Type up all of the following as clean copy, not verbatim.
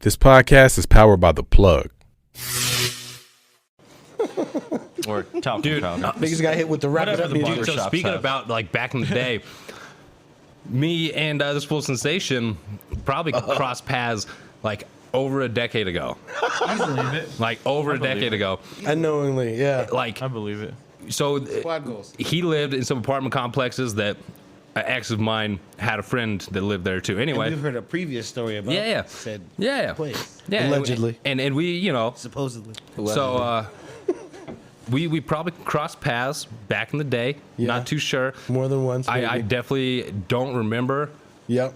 This podcast is powered by The Plug. Or talcum Dude, powder. niggas got hit with the wrap it up the music. barber Dude, shops Speaking have. about like back in the day, me and this full sensation probably crossed paths like over a decade ago. I believe it. Like over a decade ago. unknowingly, yeah. Like I believe it. so, Squad goals. he lived in some apartment complexes that an ex of mine had a friend that lived there too. And Anyway, we've heard a previous story about Yeah. said yeah, place, yeah, Allegedly. and we supposedly. so we probably crossed paths back in the day. Yeah. Not too sure. More than once. I maybe. definitely don't remember Yep.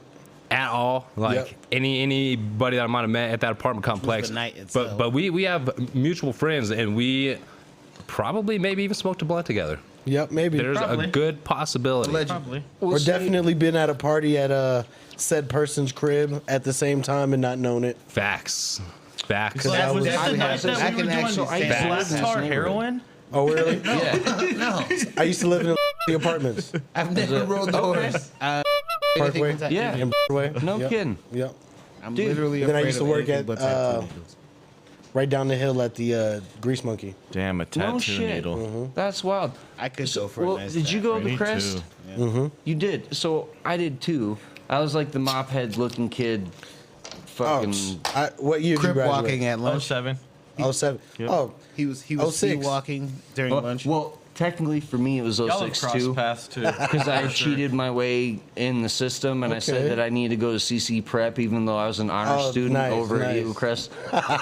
at all, like Yep. anybody that I might have met at that apartment complex. the night itself. But we have mutual friends, and we probably maybe even smoked a blunt together. Yep, maybe. There's Probably. a good possibility. Probably. Or definitely been at a party at said person's crib at the same time and not known it. Facts. That I was was- that the night I that we can were actually doing say black that. tar heroin? Oh, really? No, I used to live in the apartments. I've never rolled doors. Parkway? Yeah. In Broadway. No Yep. kidding. Yep. I'm Dude. literally Then I afraid used to of work anything at, but tattoo needles. Right down the hill at the Grease Monkey. Damn, a tattoo No shit. needle. That's wild. I could go for Well, a nice did you tat. go to Me Crest? too. You did. So I did too. I was like the mop head looking kid. Fucking. What year did you Crip graduate? walking at lunch. 07. 07. Yep. Oh, He was 06. walking during lunch. Well, technically for me it was Y'all have 06 crossed too. paths too. Because I For sure. cheated my way in the system, and I Okay. said that I needed to go to CC Prep, even though I was an honor Oh, student nice, over at nice. Eagle Crest.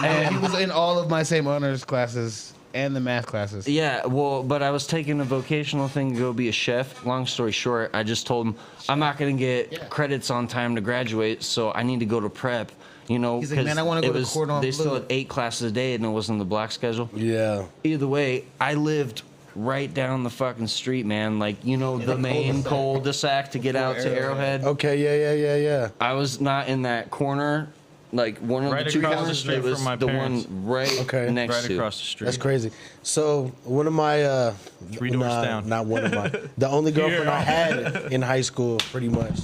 And he was in all of my same honors classes and the math classes. Yeah, well, but I was taking a vocational thing to go be a chef. Long story short, I just told him I'm not going to get credits on time to graduate, so I need to go to prep. You know, He's like, "Man, I wanna it go to was- Cordon They still Bleu." had 8 classes a day, and it wasn't the block schedule. yeah. Either way, I lived right down the fucking street, man. Like, you know, the main cul-de-sac to get out to Arrowhead. Okay, yeah. I was not in that corner, like one of Right the two across the corners. street It was from my the parents. one right Okay. next Right to. across the street. That's crazy. So one of my 3 doors down. not one of my the only girlfriend I had in high school, pretty much.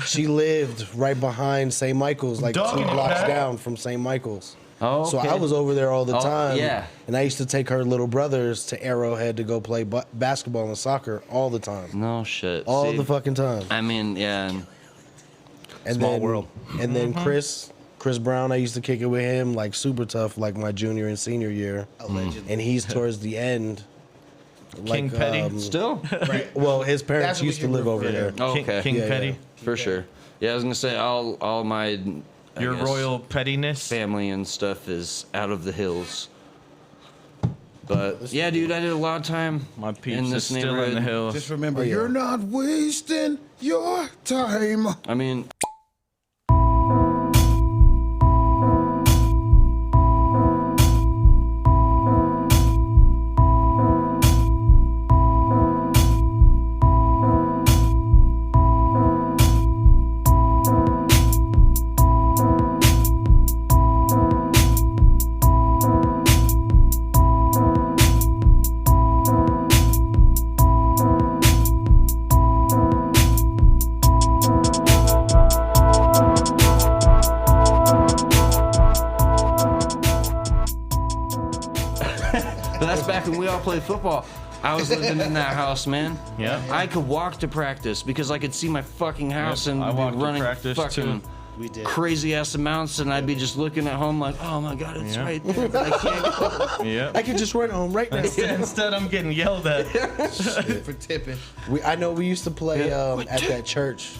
She lived right behind St. Michael's, like Dog 2 in the blocks back. down from St. Michael's. Oh, So okay. I was over there all the Oh, time. yeah. And I used to take her little brothers to Arrowhead to go play basketball and soccer all the time. No shit. All See, the fucking time. I mean, yeah. and- And Small then, world. And then Mm-hmm. Chris Brown, I used to kick it with him, like super tough, like my junior and senior year. Allegedly. And he's towards the end. King Petty? Still? Well, his parents That's what used to we live over refer there. to. Oh, King, okay. King Yeah, Petty. yeah. For sure. Yeah, I was gonna say all my I Your guess, royal pettiness. family and stuff is out of the hills. But yeah, dude, I did a lot of time My in peeps is this still in neighborhood. the hills. Just remember, Oh, yeah. you're not wasting your time. I mean, that's back when we all played football. I was living in that house, man. Yeah. I could walk to practice because I could see my fucking house and I be walked to running practice, fucking too. We did. crazy ass amounts, and I'd be just looking at home like, oh my god, it's Yeah. right there. But I can't go. Yep. I could just run home right now. Instead, I'm getting yelled at. For tipping. I know we used to play at that church.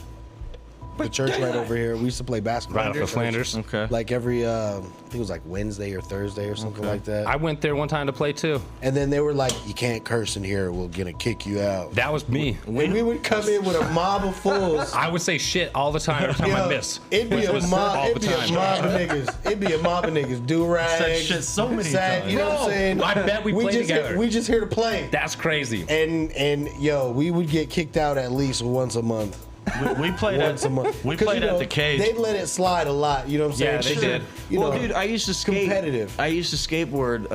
The church right over here. We used to play basketball. Right off of Flanders. Okay. Like every, I think it was like Wednesday or Thursday or something like that. I went there one time to play too. And then they were like, you can't curse in here. We're going to kick you out. That was me. And we would come in with a mob of fools. I would say shit all the time every time I Yo, miss. It'd be a mob. all It'd the be a time. mob of niggas. It'd be a mob of niggas. Do rags. Said shit so many times. You know what I'm saying? I bet we played just together. we just here to play. That's crazy. And yo, we would get kicked out at least once a month. We played Once a at month. we 'Cause, played you know, at the cage. They let it slide a lot. You know what I'm saying? Yeah, they did. You Well, know, dude, I used to skate. competitive. I used to skateboard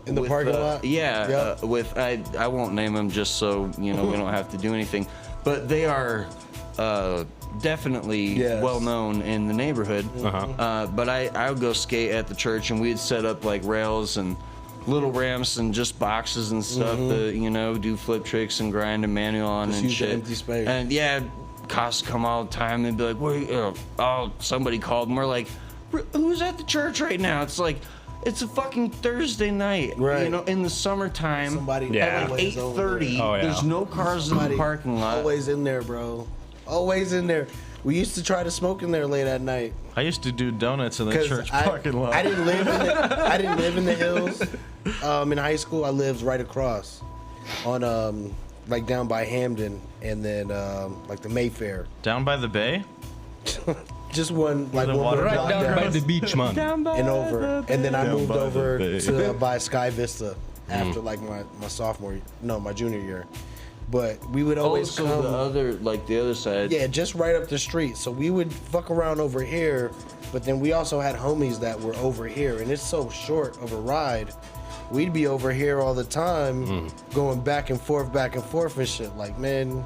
In the with, parking lot? Yeah, Yep. with I won't name them just so you know we don't have to do anything. But they are definitely Yes. well known in the neighborhood. But I would go skate at the church, and we'd set up like rails and little ramps and just boxes and stuff to, you know, do flip tricks and grind and manual on Just and use the shit. empty space. And yeah, cops come all the time and be like, "Wait, oh, somebody called," and we're like, "Who's at the church right now?" It's like, it's a fucking Thursday night, Right. you know, in the summertime. Somebody Yeah. At like always over 8:30. there. Oh, yeah. There's no cars in the Somebody parking lot. Always in there, bro. Always in there. We used to try to smoke in there late at night. I used to do donuts in the 'Cause church I parking lot. I didn't live in the I didn't live in the hills. In high school, I lived right across, on like down by Hamden, and then like the Mayfair. Down by the bay? Just one like the one water more right block Down down by the beach, man. and over, and then I Down moved by the over bay. to by Sky Vista after like my junior year. But we would always Also, come. the other side. Yeah, just right up the street. So we would fuck around over here, but then we also had homies that were over here, and it's so short of a ride. We'd be over here all the time, going back and forth and shit. Like, man,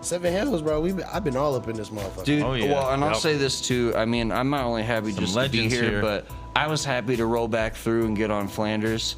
Seven Hills, bro. I've been all up in this motherfucker. Dude, Oh, yeah. well, and I'll Yep. say this too. I mean, I'm not only happy Some just to be legends here, here. but I was happy to roll back through and get on Flanders.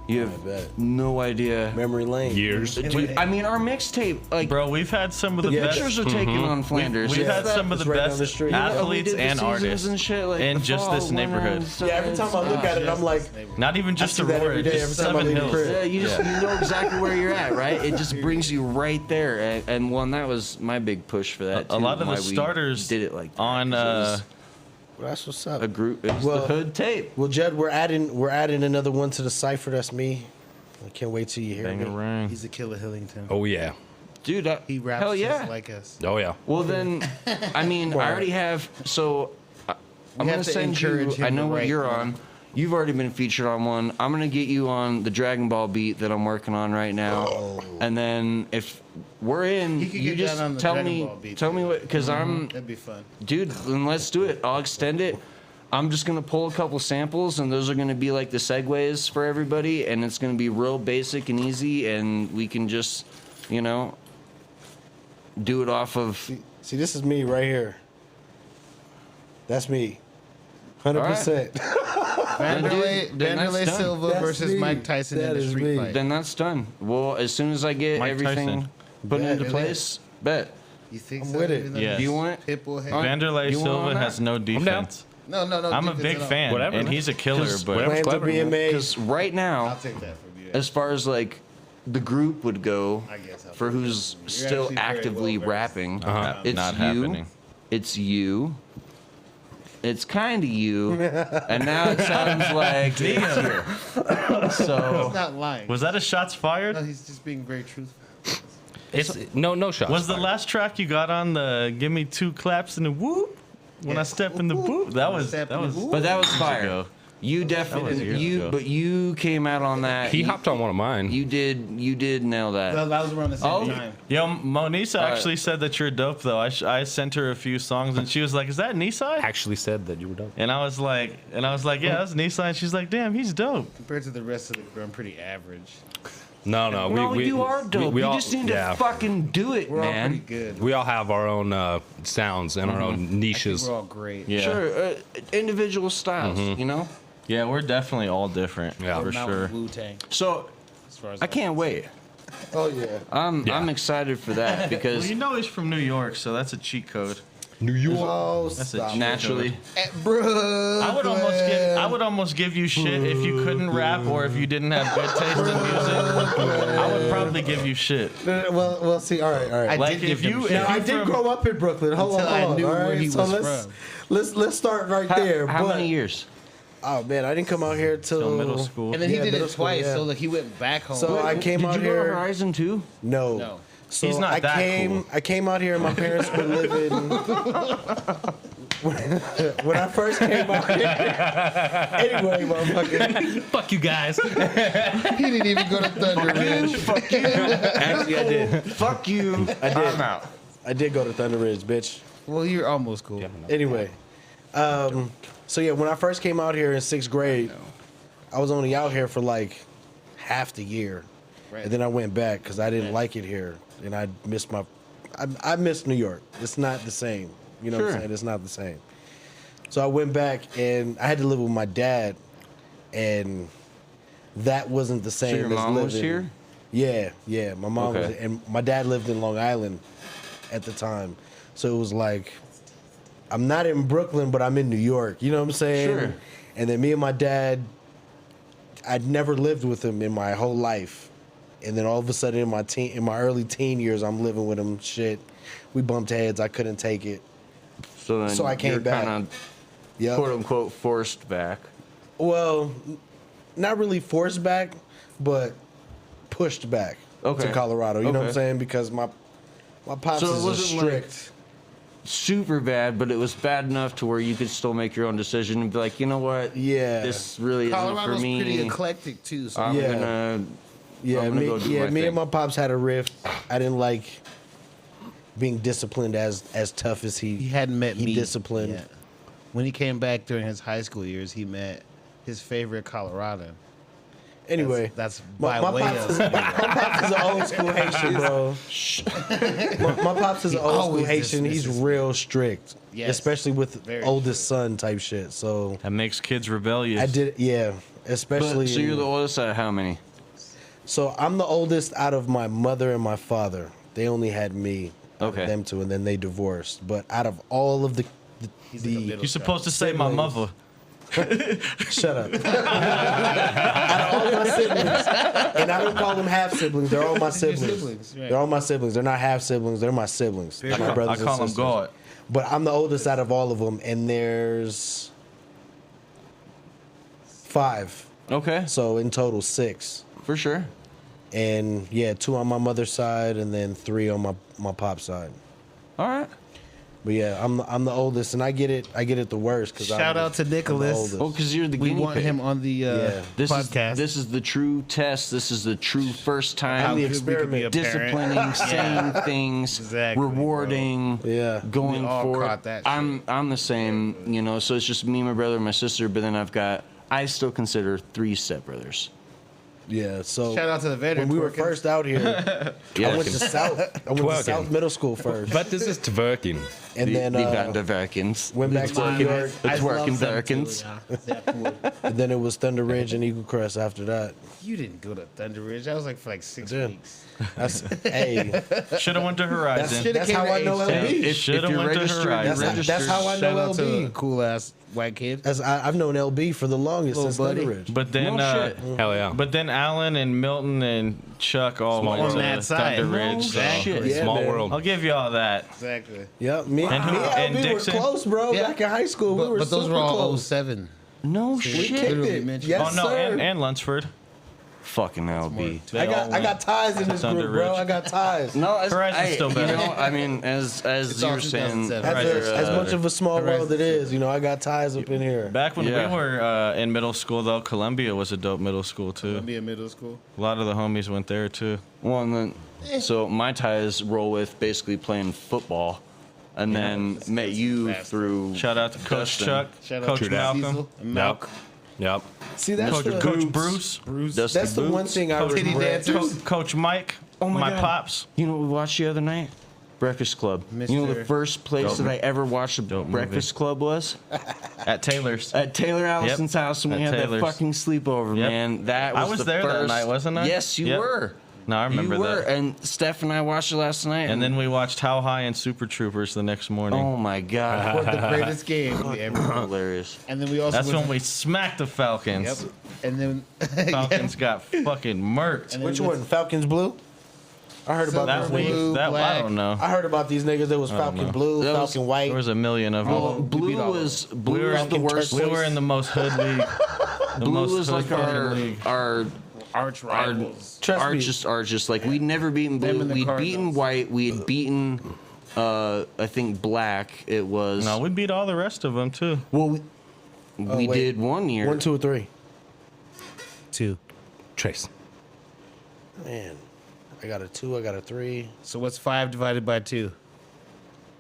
You have bet. no idea. Memory Lane. Years. Dude, I mean, our mixtape, like, Bro, we've had some of the Yeah, best. pictures are taken on Flanders. We've Yeah. had some of It's the right down best the street. athletes We did the and seasons artists and shit, like, in the just fall, this winter, neighborhood. and Yeah, every time I look at it, I'm like, Not even just see that Aurora, every day, just every time I Seven leave the Hills. crib. Yeah, you just you know exactly where you're at, right? It just brings you right there, and one that was my big push for that. A too, lot of why the we starters did it like that, on 'cause it was that's what's up. a group. It was Well- the hood tape. Well, Jed, we're adding another one to the cipher. That's me. I can't wait till you hear me. Bangarang. He's a killer Hillington. Oh yeah. Dude, He raps hell yeah. just like us. Oh yeah. Well then, I mean, I already have. So I'm have gonna to send you. encourage him I know to what write you're more. on. You've already been featured on one. I'm gonna get you on the Dragon Ball beat that I'm working on right now. And then if we're in, He could you get just down on the tell Dragon me. Ball beat, Tell me what, because I'm, That'd be fun. dude. Then let's do it. I'll extend it. I'm just gonna pull a couple samples, and those are gonna be like the segues for everybody, and it's gonna be real basic and easy, and we can just, you know, do it off of. See, this is me right here. That's me. 100%. Then Vanderlei that's done. Silva That's versus me. Mike Tyson That in a is street me. fight. Then that's done. Well, as soon as I get Mike everything Tyson. put Bet. into place, bet. You think I'm so? with it. Even though Yes. Do you want it? Pitbull head? Vanderlei You want Silva on that? has no down. defense. No. I'm a defense big at all. fan, Whatever, and man. he's a killer. Just But whatever. Plans are clever, being made. Because right now, I'll take that from you. as far as like the group would go, I guess I'll for take who's that from you. You're still actually very actively well-versed. rapping, not it's not you. happening. It's you. It's kind of you, and now it sounds like it's you. So He's not lying. Was that a shots No, fired? he's just being very truthful. It's no shots. Was the fired. last track you got on the "Give Me Two Claps and a Whoop"? When I Yes. step in the boot, that was Step that in the was. boot. but that was fire. ago. You was definitely years ago. but you came out on that. He You- hopped on one of mine. You did nail that. Well, that was around the same Oh. time. Yo, Monisa actually said that you're dope though. I sent her a few songs and she was like, "Is that Nisai?" actually said that you were done. And I was like, "Yeah, that's Nisai." And she's like, "Damn, he's dope." Compared to the rest of the group, I'm pretty average. No, No, you are dope. we you all- just need yeah. to fucking do it, We're all man. pretty good. We all have our own sounds and our own I think niches. we're all great. Yeah, Sure, individual styles, you know. yeah, we're definitely all different. Yeah. for sure. Wu-Tang, So as far as I can't wait. Oh, yeah. I'm excited for that Well, because you know he's from New York, so that's a cheat code. New York. Oh, That's a stop. cheat naturally, Bro. I would almost give you shit if you couldn't rap or if you didn't have good taste in music. I would probably give you shit. Well, see, all right. I Like did if give him you, shit. if Now, I you did from, grow up in Brooklyn. Hold Until on, I knew all where right? he So was let's start right there. how but, many years? Oh man, I didn't come out here till till middle school. And then he Yeah, did middle it school, twice, yeah. so like he went back home. So I came Did out you go to here. Horizon too? No. No. So He's not I that came. cool. I came out here, and my parents were living. when I first came out here. Anyway, motherfucker. Fuck you guys. he didn't even go to Thunder Ridge. Actually, I did. Fuck you. I did. I'm out. I did go to Thunder Ridge, bitch. Well, you're almost cool. Anyway, so yeah, when I first came out here in 6th grade, I was only out here for like half the year, Right. and then I went back because I didn't like it here, and I missed my I miss New York. It's not the same. You know what I'm Sure. saying? It's not the same. So I went back and I had to live with my dad, and that wasn't the same. So your as mom was living- here? Yeah. My mom was, Okay. and my dad lived in Long Island at the time. So it was like, I'm not in Brooklyn, but I'm in New York. You know what I'm saying? Sure. And then me and my dad, I'd never lived with him in my whole life. And then all of a sudden in my early teen years, I'm living with him. Shit. We bumped heads. I couldn't take it. So then So I came you're back. kind of Yep. quote unquote forced back. Well, not really forced back, but pushed back Okay. to Colorado. You know what I'm Okay. saying? Because my pops So it is a wasn't like- strict. Super bad, but it was bad enough to where you could still make your own decision and be like, you know what? Yeah. This really isn't Colorado's for me. pretty eclectic too. So I'm Yeah. gonna. Yeah, I'm gonna me, go do yeah, my me thing. and my pops had a rift. I didn't like being disciplined as tough as he hadn't met me. disciplined. yet. When he came back during his high school years, he met his favorite Coloradan. Anyway, That's my, by my way pops of. is, my pops is an old school Haitian, bro. my pops is an old school always Haitian. He's dismisses real strict, Yes. especially with Very oldest son type shit. So That makes kids rebellious. I did, yeah, But, especially. so you're the oldest out of how many? So I'm the oldest out of my mother and my father. They only had me, out of Okay. them two, and then they divorced. But out of all of the You're supposed to say my Siblings. mother. shut up. Out of all my siblings, and I don't call them half siblings. They're all my siblings. siblings, right. They're all my siblings. They're not half siblings. They're my siblings. My brothers I and call them sisters. God. But I'm the oldest out of all of them, and there's 5. Okay, So in total 6. for sure. And yeah, 2 on my mother's side, and then 3 on my pop's side. All right. But yeah, I'm the oldest, and I get it the worst. Cause Shout out to Nicholas. Well, because you're the We guinea want pig. him on the Yeah. podcast. This is the true test. This is the true first How time. the good we could be a parent. Disciplining, saying things, Exactly, rewarding, Yeah. going We all for caught it. that I'm the same, you know. So it's just me, my brother, and my sister. But then I still consider 3 stepbrothers. Yeah, so Shout out to the veteran. when we were twerking. first out here, I went to South. I went to Twerking. South Middle School first, But this is twerking. and then the Vanderwerkens. went back to New York. The I twerking love them too, Verkins. yeah. They're cool. And then it was Thunder Ridge and Eagle Crest after that. You didn't go to Thunder Ridge. I was like for like 6 did. weeks. That's hey, Should have went to Horizon. Should've that's came how to I know H-Town. LB. If Shoulda you're went to registered, Horizon. That's how I know Shout out to a LB. cool ass white kid. I've known LB for the longest Little since buddy. Thunder Ridge. But then, No shit. Hell yeah. but then Alan and Milton and Chuck all Small went world. to On that side. Thunder No Ridge. so shit. Yeah, Small man. world. I'll give you all that. Exactly. Yep, me And who- me and LB Dixon? were close, bro. Yeah. Back in high school, we were But those super were all close. 07. No We shit. kicked Literally it. mentioned. Yes, Oh no, sir. and Lunsford. Fucking LB. They I all got went. ties in this Thunder group, bro. Ridge. I got ties. No, Horizon's still better. You know, I mean, as It's you all were saying, 2007. As much of a small world it Horizon. is, you know, I got ties up in here. Back when Yeah. we were in middle school, though, Columbia was a dope middle school too. Be in middle school. A lot of the homies went there too. well, and then, so my ties roll with basically playing football, and then met you Bastard. through. Shout out to Coach Dustin. Chuck, Shout out Coach to Malcolm, Cecil and Yep. Malcolm. Yep. See, that's Coach, the, Coach Bruce, Dusty that's the one Boots. thing I Titty regret. Coach Mike, Oh my my God. pops. You know what we watched the other night? Breakfast Club. You know the Mr. first place Dope that I ever watched a Dope Breakfast Club was? At Taylor's. At Taylor Allison's house when we At had Taylor's. that fucking sleepover, Yep. man. That I was was the there that first... night, wasn't I? Yes, you Yep. were. No, I remember you were. that. And Steph and I watched it last night. And then we watched How High and Super Troopers the next morning. oh my god, For the greatest game we ever. hilarious. And then we also That's went when we smacked the Falcons. Yep. And then Falcons got fucking murked. And Which then one? Falcons Blue? I heard about That these week, niggas. Blue, that I black. don't know. I heard about these niggas. There was Falcon Blue, That was- Falcon White. There was a million of them. Well, Blue beat all was We Blue were was in the worst. We were in the most hood league. The Blue most was hood like fucking league. our arch rivals. Trust me. arches. Like we'd never beaten Them Blue. and the We'd Cardinals. beaten White. We had beaten. I think Black. It was. No, we beat all the rest of them too. Well, we wait. did one year. 1, 2, or 3. 2. Trace. Man, I got a 2. I got a 3. So what's 5 divided by 2?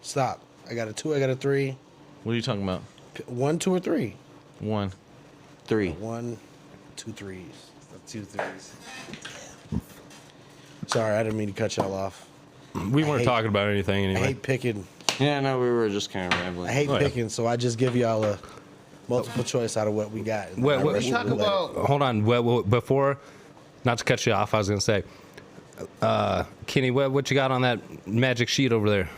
Stop. I got a 2. I got a 3. What are you talking about? 1, 2, or 3. 1. 3. 1, 2 3s. 2 threes. Sorry, I didn't mean to cut y'all off. We weren't talking about anything I anyway. hate picking. Yeah, no, we were just kind of rambling. I hate Oh, yeah. picking, so I just give y'all a multiple choice out of what we got. What- what- Let's talk about. Hold on. Well, before, not to cut you off, I was gonna say, Kenny, what you got on that magic sheet over there?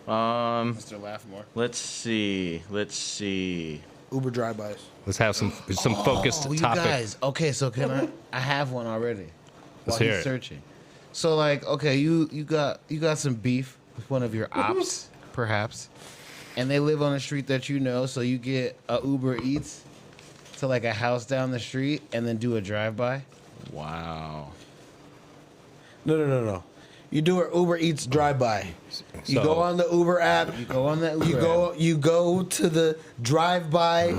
Mr. Laughmore. Let's see. Uber drive-bys. Let's have some focused Oh, you topic. guys. Okay, so can I have one already. Let's While hear he's it. searching. So like, okay, you got some beef with one of your ops, perhaps, and they live on a street that you know, so you get a Uber Eats to like a house down the street and then do a drive-by. Wow. No. You do an Uber Eats drive-by. You So- go on the Uber app. You go on that Uber You go to the drive-by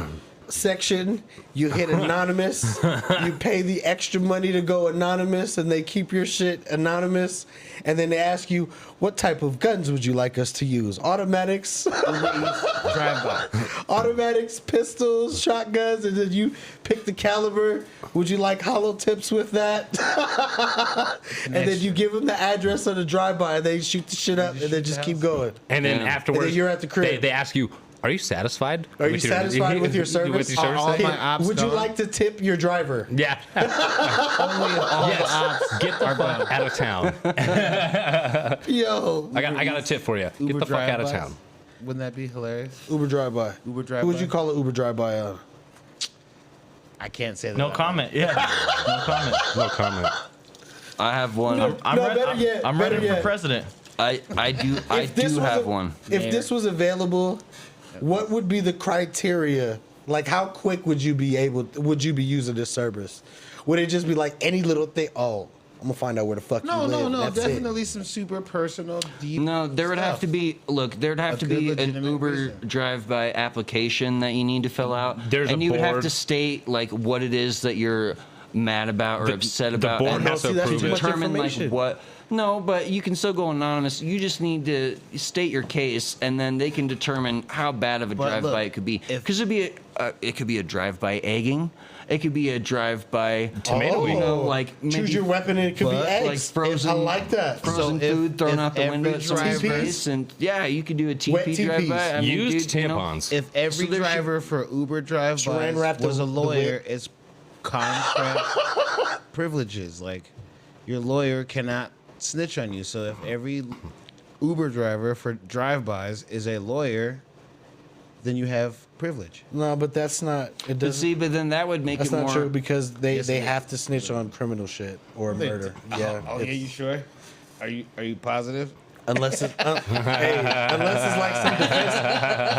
section. You hit anonymous. You pay the extra money to go anonymous, and they keep your shit anonymous. And then they ask you, what type of guns would you like us to use? Automatics, Uber Eats drive-by. automatics, pistols, shotguns, and then you pick the caliber. Would you like hollow tips with that? And then you give them the address of the drive-by, and they shoot the shit up, and then just keep going. And then Yeah. afterwards, And then you're at the crib. They ask you, "Are you satisfied? Are you with satisfied with your service? With your service? All my ops Would you gone. like to tip your driver? Yeah. Only if all the ops Get the fuck out of town. Yo, I got a tip for you. Get Uber the fuck out of drive-bys. town. Wouldn't that be hilarious? Uber drive-by. Uber Who would you drive-by? call an Uber drive-by? I can't say that. No out comment. Yeah. No comment. No comment. I have one. I'm No, ready. better yet, I'm better ready for yet. president. I do If this was have a- one. If Mayor. this was available, what would be the criteria? Like, how quick would you be using this service? Would it just be like any little thing? Oh, I'm gonna find out where the fuck you No, live. no, That's it. definitely some super personal, deep. No, there would have stuff. to be there'd have A to good, be an legitimate Uber reason. drive-by application that you need to fill out. There's and a you would have board. to state like what it is that you're mad about or upset about. board and has to see, that's approve too it. much determine like information. what. No, but you can still go anonymous. You just need to state your case, and then they can determine how bad of a But drive-by look, it could be. if- Because it could be a drive-by egging. It could be a drive-by Tomato Oh, eating. you know, like choose maybe your weapon, and it could be But, eggs. like frozen- I like that. frozen So if- food thrown if out the every window at somebody's driver- face, and yeah, you could do a Wet TP TPs. drive-by. I mean, Used dude, you know, tampons. If every So there should- driver for Uber drive Saran wrap was the a lawyer, whip. it's contract privileges. Like your lawyer cannot snitch on you. So if every Uber driver for drive-bys is a lawyer, then you have privilege. No, but that's not. It but doesn't. see, but then that would make That's it not more. true because they Yes, they it is. have to snitch on criminal shit or murder. Yeah. Oh, yeah, it's- you sure? Are you positive? Unless it's unless it's like some defense.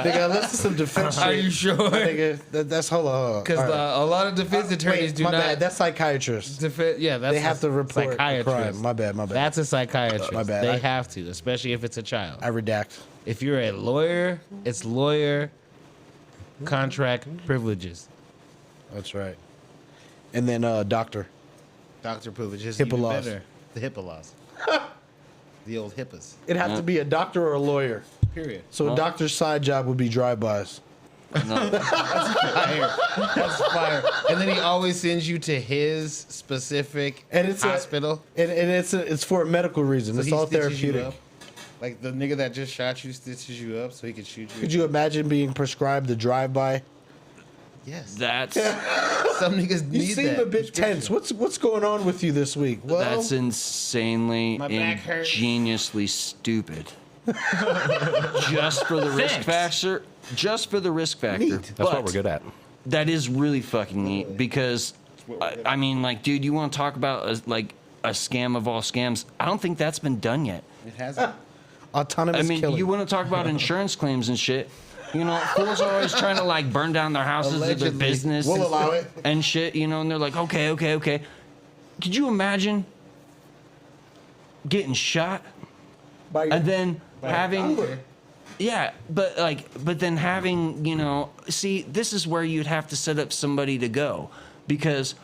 Nigga, unless it's some defense shit. Are you sure? Nigga, that's hold on. Because All right. a lot of defense attorneys Wait, do my not. bad. That's psychiatrists. Yeah, that's They have to report a psychiatrist. crime. My bad. That's a psychiatrist. My bad. They have to, especially if it's a child. I redact. If you're a lawyer, it's lawyer contract privileges. That's right. And then doctor. Doctor privileges. HIPAA even laws. better. The HIPAA laws. The old HIPAAs. It'd have to be a doctor or a lawyer. Period. So a doctor's side job would be drive-bys. No, Fire. That's fire. And then he always sends you to his specific And it's hospital. And it's for a medical reason. So It's he all stitches you therapeutic. up. Like the nigga that just shot you stitches you up so he can shoot you. Could you imagine being prescribed the drive-by? Yes. that's Some niggas You need seem that. a bit tense. What's going on with you this week? Well, that's insanely My back hurts. ingeniously stupid. Just for the risk factor. Just for the risk factor. Neat. That's But what we're good at. that is really fucking neat because, I mean, like, dude, you want to talk about a scam of all scams? I don't think that's been done yet. It hasn't. autonomous I mean, killing. you want to talk about insurance claims and shit. You know, fools are always trying to like burn down their houses or their Allegedly. business We'll allow it. and shit, you know, and they're like, okay. Could you imagine getting shot By your- and then having doctor. yeah, but then having, you know, see, this is where you'd have to set up somebody to go because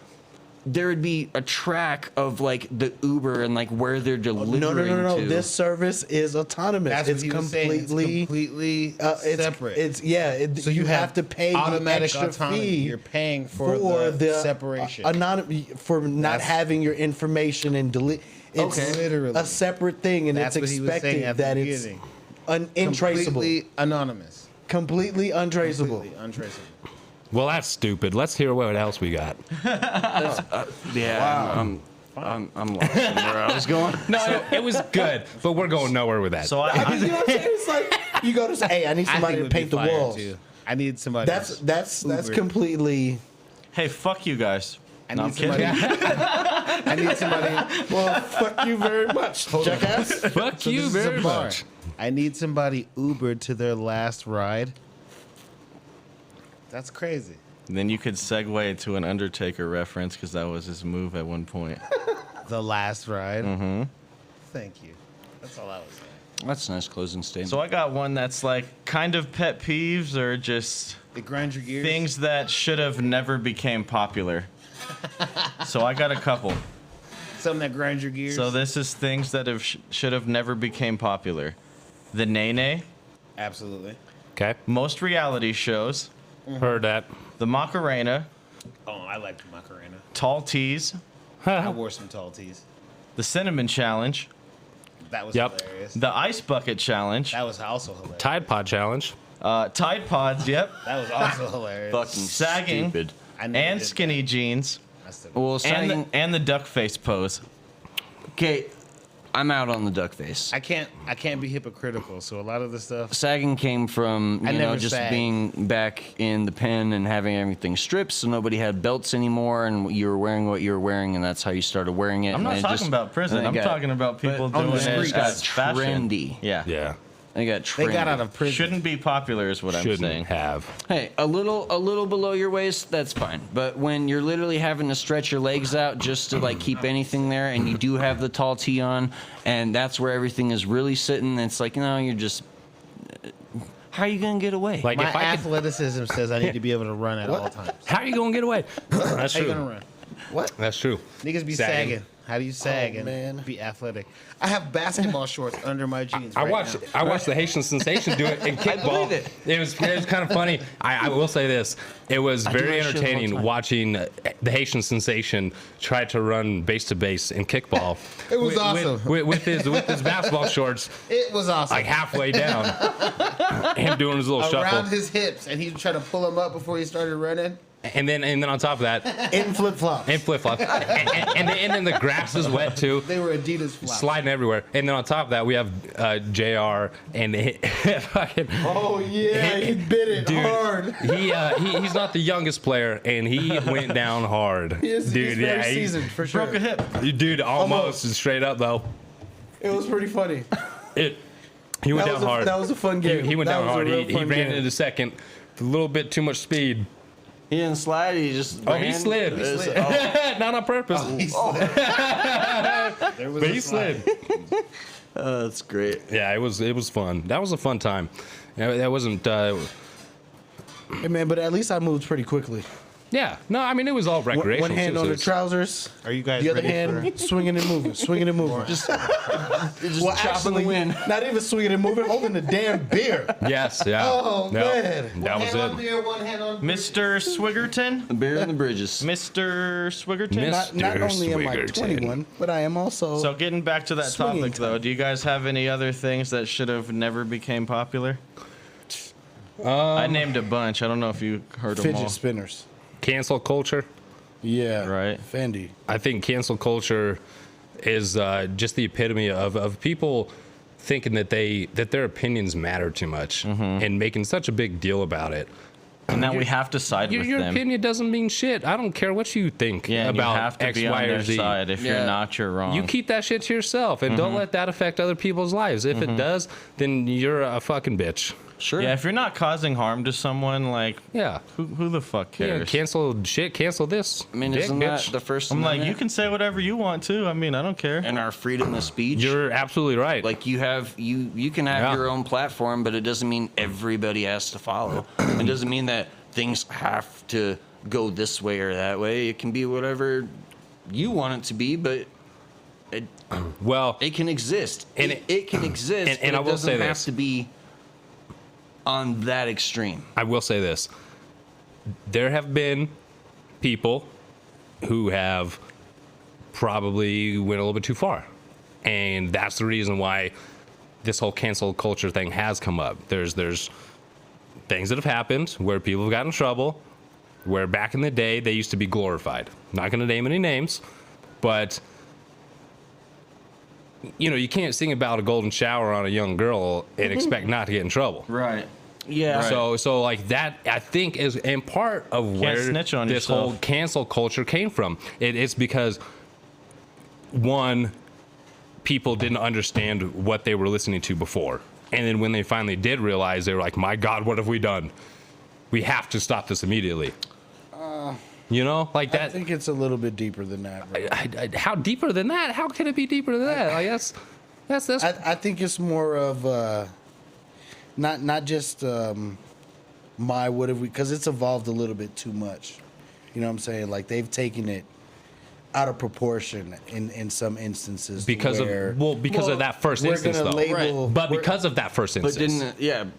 there would be a track of like the Uber and like where they're delivering No. to. This service is autonomous. That's it's what he was saying. It's completely separate. So you have to pay the automatic extra autonomy. fee. You're paying for the separation. for not That's- having your information and delete. It's Literally. a separate thing, and That's it's what he was saying expected at the that it's beginning. untraceable. Completely anonymous. Completely untraceable. Completely untraceable. Well, that's stupid. Let's hear what else we got. Yeah, I'm lost in where I was going. No, it was good, but we're going nowhere with that. So You know what I'm saying? It's like you go to say, "Hey, I need somebody to paint the walls." I need somebody. That's Uber. completely. hey, fuck you guys. I No, need I'm kidding. somebody. I need somebody. Well, fuck you very much, jackass. Fuck So you this is a very bar. much. I need somebody Ubered to their last ride. That's crazy. Then you could segue to an Undertaker reference because that was his move at one point. The last ride. Mm-hmm. Thank you. That's all I was saying. That's a nice closing statement. So I got one that's like kind of pet peeves or just They grind your gears. things that should have never became popular. So I got a couple. Something that grinds your gears. So this is things that should have never became popular. The nene, Absolutely. Okay, most reality shows, heard that. the Macarena, Oh, I like the Macarena. tall teas, I wore some tall tees. the cinnamon challenge, That was Yep. hilarious. the ice bucket challenge, That was also hilarious. Tide Pod Challenge. Tide Pods, yep, That was also hilarious. Fucking sagging. stupid. I never and did skinny jeans, that. I still- Well, and sagging. the duck face pose. Okay, I'm out on the duck face. I can't be hypocritical. So a lot of the stuff. Sagging came from I you know never just sagged. being back in the pen and having everything stripped, so nobody had belts anymore, and you were wearing what you were wearing, and that's how you started wearing it. I'm and not it talking just- about prison. and it I'm got- talking about people on doing the it street, as got fashion. trendy. Yeah. Yeah, They got trendy. They got out of prison. Shouldn't be popular is what I'm shouldn't saying. have. Hey, a little below your waist, that's fine. But when you're literally having to stretch your legs out just to like keep anything there, and you do have the tall tee on, and that's where everything is really sitting, it's like, no, you're just. How are you gonna get away? Like My if I could, athleticism says I need to be able to run at all times. how are you gonna get away? That's How you gonna true. run? What? That's true. Niggas be Sagging. sagging. How do you sag and man. be athletic? I have basketball shorts under my jeans. I right watched now. I watched the Haitian Sensation do it in kickball. believe It was kind of funny. I will say this: it was do very that shit all the entertaining time. watching the Haitian Sensation try to run base to base in kickball. It was awesome. with his basketball shorts It was awesome. like halfway down. Him doing his little Around shuffle, his hips, and he would try to pull him up before he started running. and then on top of that, In flip flops. and flip flops, and then the grass is wet too. They were Adidas flops. Sliding everywhere, and then on top of that, we have Jr. and fucking Oh yeah, he bit it dude. hard. He's not the youngest player, and he went down hard. He's Dude, very he- seasoned for sure. Broke a hip. dude, almost straight up though. It was pretty funny. He went That down was hard. that was a fun game. He went That down was a hard. real He fun ran game. into second, a little bit too much speed. He didn't slide. He just. Oh, he ran. slid. Not on purpose, There was but a he slide. slid. That's great. Yeah, it was fun. That was a fun time. That wasn't. Hey man, but at least I moved pretty quickly. Yeah, no, I mean it was all recreational. One hand too, on so the it's- trousers, Are you guys the other ready hand swinging and moving, swinging and moving. Just well, chopping the wind. not even swinging and moving, holding the damn beer. Yes, yeah. Oh, Yep. man. That was hand on it. beer, one hand on Mr. Swiggerton? The bear and the bridges. Mr. Swiggerton? Not only am I Swiggerton. 21, but I am also. So getting back to that Swinging topic though, time. do you guys have any other things that should have never became popular? I named a bunch. I don't know if you heard them all. fidget spinners. Cancel culture. Yeah. Right. Fendi. I think cancel culture is just the epitome of people thinking that their opinions matter too much and making such a big deal about it. And now we have to side with Your them. opinion doesn't mean shit. I don't care what you think Yeah, and you about have to X, be Y, on or their Z. side. If Yeah. you're not, you're wrong. You keep that shit to yourself and don't let that affect other people's lives. If it does, then you're a fucking bitch. Sure. Yeah, if you're not causing harm to someone, like, Yeah. who the fuck Yeah, cares? cancel shit, cancel this. I mean, dick, isn't bitch. that the first I'm like, Amendment? you can say whatever you want to. I mean, I don't care. And our freedom of speech. You're absolutely right. Like you have you can have Yeah. your own platform, but it doesn't mean everybody has to follow. It doesn't mean that things have to go this way or that way. It can be whatever you want it to be, but well, it can exist. And It can exist, and but I it will doesn't say have this. to be on that extreme. I will say this. There have been people who have probably went a little bit too far And that's the reason why this whole cancel culture thing has come up. There's things that have happened where people have gotten in trouble, where back in the day they used to be glorified. Not going to name any names, but you know, you can't sing about a golden shower on a young girl and expect not to get in trouble. Right. Yeah. So like that, I think is in part of where snitch on this yourself. whole cancel culture came from. It's because one, people didn't understand what they were listening to before, and then when they finally did realize, they were like, "My God, what have we done? We have to stop this immediately." You know, like that. I think it's a little bit deeper than that, bro. How deeper than that? How can it be deeper than that? Like that's. I think it's more of not just my what have we, because it's evolved a little bit too much. You know what I'm saying? Like they've taken it out of proportion in some instances. Because of that first instance, though. But because of that first instance.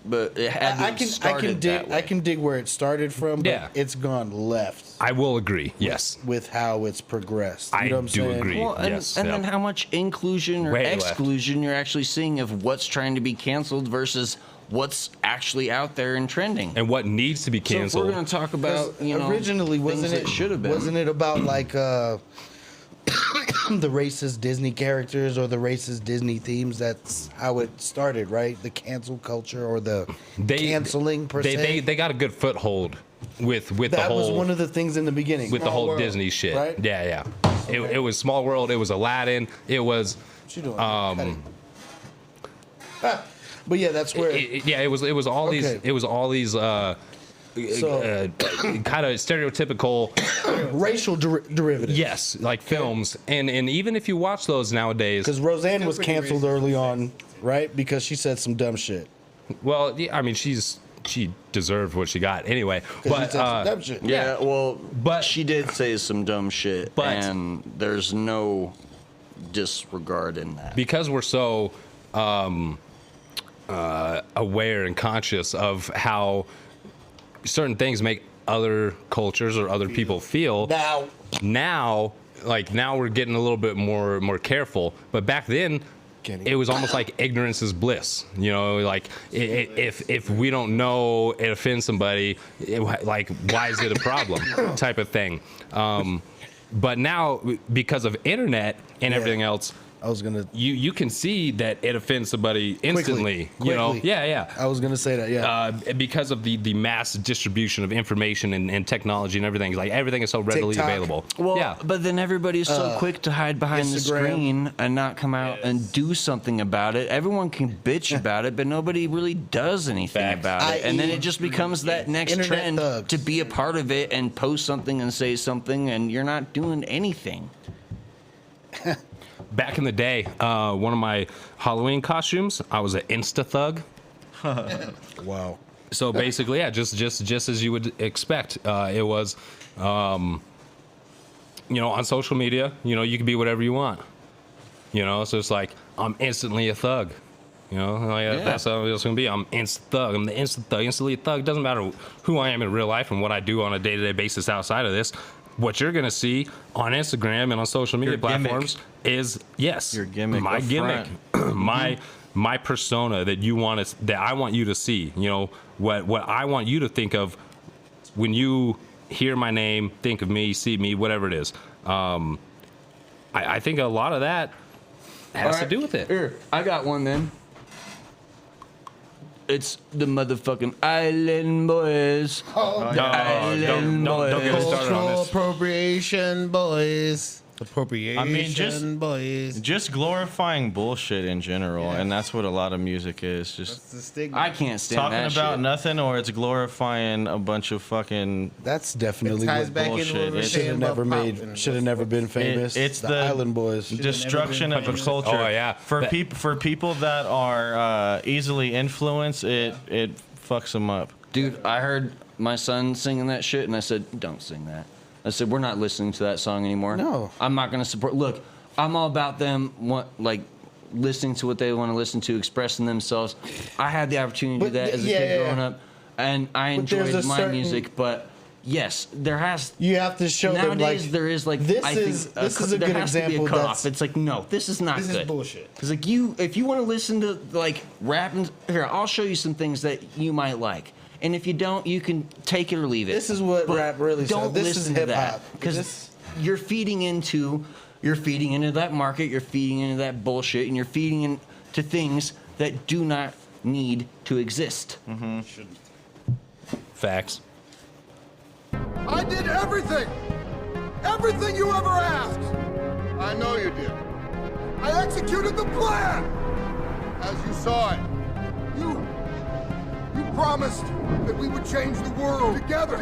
But it had started that way. I can dig where it started from, but Yeah. it's gone left I will agree. Yes. with how it's progressed. You I know what I'm do saying? agree. Well, and, Yes, and yeah. then how much inclusion or Way left. exclusion you're actually seeing of what's trying to be canceled versus what's actually out there and trending. And what needs to be So if canceled. we're going to talk about, Originally, things wasn't that it should have been? Wasn't it about like the racist Disney characters or the racist Disney themes? That's how it started, right? The cancel culture or the canceling per se. They got a good foothold with the that whole was one of the things in the beginning. with the Small whole World, Disney shit. right? Yeah. It was Small World. It was Aladdin. It was. What you doing? But yeah, that's where. It was all these. Okay. It was all these. So- Kind of stereotypical. racial derivatives. Yes, like films, and even if you watch those nowadays, Because Roseanne was pretty canceled racist early these on, right? Because she said some dumb shit. well, yeah, I mean, she deserved what she got anyway. 'Cause she But said some dumb shit. Yeah, well, But- she did say some dumb shit, But- and there's no disregard in that. because we're so aware and conscious of how certain things make other cultures or other people feel. Now we're getting a little bit more careful. But back then, Kenny. it was almost like ignorance is bliss. You know, like if we don't know it offends somebody, like why is it a problem type of thing. But now because of internet and everything else, I was gonna. you can see that it offends somebody instantly. You know, Quickly. yeah. I was gonna say that. Yeah. Because of the mass distribution of information and technology and everything, like everything is so readily TikTok. available. Well, yeah, but then everybody's so quick to hide behind the Instagram. screen and not come out and do something about it. Everyone can bitch about it, but nobody really does anything Facts. about it. And then i.e. it just becomes that next Internet trend thugs. to be a part of it and post something and say something, and you're not doing anything. back in the day, one of my Halloween costumes, I was an Insta thug. wow. So basically, yeah, just as you would expect, it was, on social media, you can be whatever you want. So it's like I'm instantly a thug. That's how it's gonna be. I'm instant thug. I'm the instant thug, instantly a thug. Doesn't matter who I am in real life and what I do on a day-to-day basis outside of this. What you're gonna see on Instagram and on social media Your gimmick. platforms is Your gimmick my up gimmick, my persona that I want you to see. What I want you to think of when you hear my name, think of me, see me, whatever it is. I think a lot of that has to do with it. Here, I got one then. It's the motherfucking Island Boys. Don't get us started on Cultural this. appropriation, boys. Appropriation, I mean, boys. just glorifying bullshit in general, and that's what a lot of music is. Just The stigma. I can't stand talking that about shit. nothing, or it's glorifying a bunch of fucking. That's definitely It ties what back bullshit. into what we were It should saying have never about made. pop. Should have never been famous. It's the the Island Boys. destruction of a famous. culture. Oh, yeah. For people that are easily influenced, it fucks them up. Dude, I heard my son singing that shit, and I said, don't sing that. I said, we're not listening to that song anymore. No. I'm not going to support. Look, I'm all about them, listening to what they want to listen to, expressing themselves. I had the opportunity to do But that as a yeah, kid yeah, growing yeah. up, and I But there's enjoyed a my certain- music, but yes, there has. You have to show them Nowadays, like there is like this I is think this is a there good has to be a example. cutoff. That's It's like no, this is not This good. is bullshit. Because like if you want to listen to like rap, and here I'll show you some things that you might like, and if you don't, you can take it or leave it. This is what But rap really don't says. This is listen to hip that, hop. because you're feeding into that market, you're feeding into that bullshit, and you're feeding into things that do not need to exist. Facts. I did everything! Everything you ever asked! I know you did. I executed the plan! As you saw it. You promised that we would change the world together.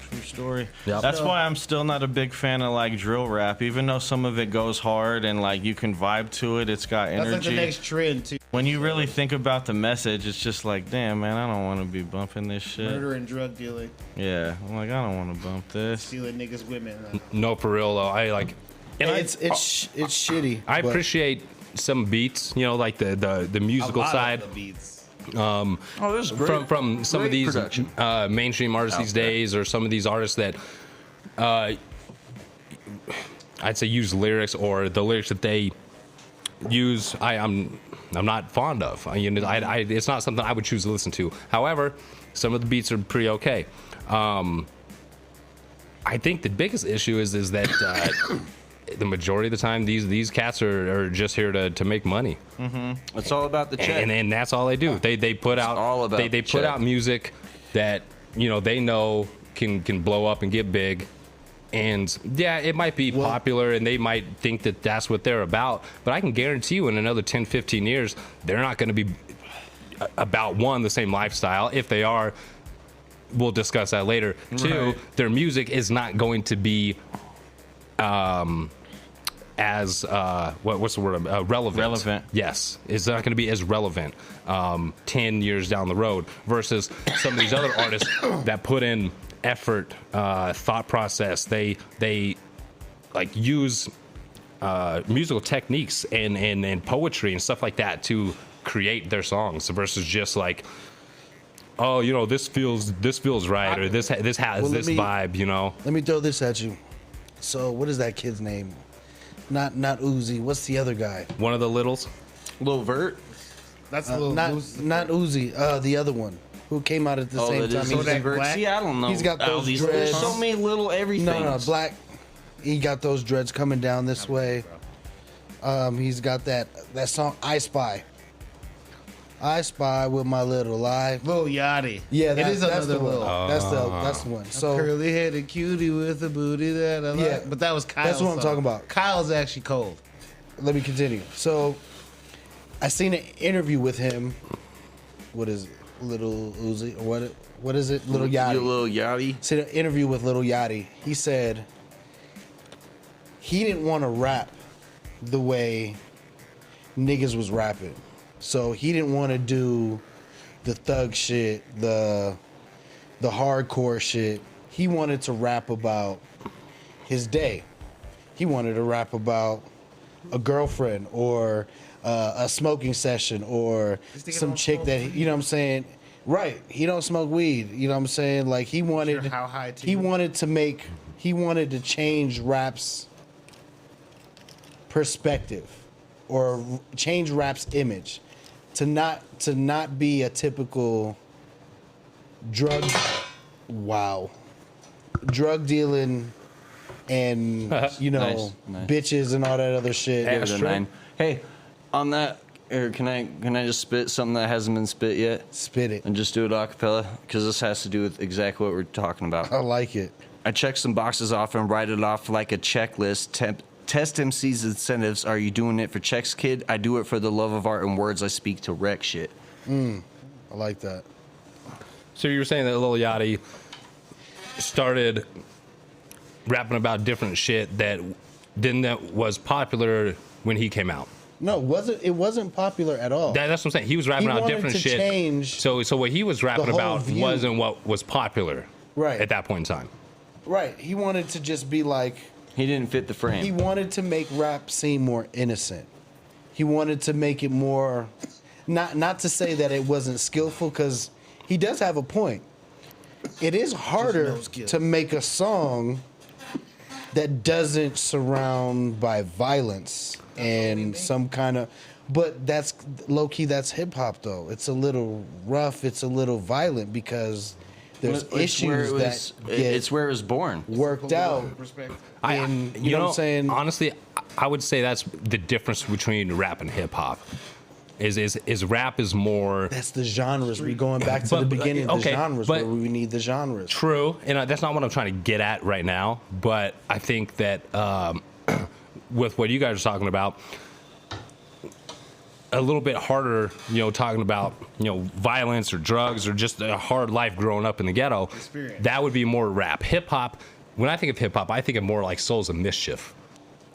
True story. Yep. That's why I'm still not a big fan of like drill rap, even though some of it goes hard and like you can vibe to it. It's got That's energy. like the next trend too. When you really think about the message, it's just like, damn, man, I don't want to be bumping this shit. Murder and drug dealing, Yeah, I'm like, I don't want to bump this. stealing niggas' women. No, for real though. I like. And it's shitty. I but appreciate some beats. You know, like the musical side. Of the beats. Oh, there's great, From some of great these production. mainstream artists these days, or some of these artists that I'd say use lyrics, or the lyrics that they use I'm not fond of. It's not something I would choose to listen to. However, some of the beats are pretty okay. I think the biggest issue is that the majority of the time these cats are just here to make money. It's all about the check. And that's all they do. They put out all about they the put check. out music that they know can blow up and get big. And yeah, it might be popular and they might think that that's what they're about, but I can guarantee you in another 10, 15 years, they're not going to be about, one, the same lifestyle. If they are, we'll discuss that later. Two, their music is not going to be as what's the word? Relevant. Yes, it's not going to be as relevant 10 years down the road versus some of these other artists that put in effort, thought process. They like use musical techniques and poetry and stuff like that to create their songs versus just like, oh, this feels right, or this has this vibe. Let me throw this at you. So what is that kid's name? Not Uzi. What's the other guy? One of the littles. Lil Vert. That's a little Not loose. Uzi. The other one who came out at the same That time. is He's- Kodak Vert. Black? See, I don't know. He's got all those these. dreads. There's so many little everything. No, black. He got those dreads coming down this way. He's got that song I Spy. I spy with my little eye. Lil Yachty. Yeah, it is that's another the one. Lil. That's the one. So Curly headed cutie with a booty that I like. Yeah, But that was Kyle's that's what I'm song. talking about. Kyle's actually cold. let me continue. So I seen an interview with him. What is it? Little Uzi? Or what is it? Little Yachty. Your Lil Yachty. Seen an interview with Little Yachty. He said he didn't want to rap the way niggas was rapping. So he didn't want to do the thug shit, the hardcore shit. He wanted to rap about his day. He wanted to rap about a girlfriend or a smoking session or some chick that, you know what I'm saying? Right. He don't smoke weed. You know what I'm saying? Like he wanted, Sure, how high to he you? wanted to change rap's perspective or change rap's image to not be a typical drug dealing and Nice, nice. bitches and all that other shit. Give it a 9. Hey, on that, or can I just spit something that hasn't been spit yet? Spit it. And just do it a cappella? Because this has to do with exactly what we're talking about. I like it. I check some boxes off and write it off like a checklist. Test MC's incentives. Are you doing it for checks, kid? I do it for the love of art and words I speak to wreck shit. I like that. So you were saying that Lil Yachty started rapping about different shit that was popular when he came out. No, it wasn't popular at all. That's what I'm saying. He was rapping He about wanted different to shit. change So what he was rapping whole about view. wasn't what was popular Right. at that point in time. Right. He wanted to just be like, He didn't fit the frame. he wanted to make rap seem more innocent. He wanted to make it more, not to say that it wasn't skillful, because he does have a point. It is harder to make a song that doesn't surround by violence and some kind of, but that's low key, that's hip hop though. It's a little rough, it's a little violent because there's issues that get it's where it was born. worked out. You know what I'm saying? Honestly, I would say that's the difference between rap and hip hop. Is rap is more That's the genres. We're going back to the But- beginning of the okay, genres but- where we need the genres. true, and that's not what I'm trying to get at right now. But I think that with what you guys are talking about, a little bit harder, talking about, violence or drugs or just a hard life growing up in the ghetto. Experience. That would be more rap. Hip hop, when I think of hip hop, I think of more like Souls of Mischief.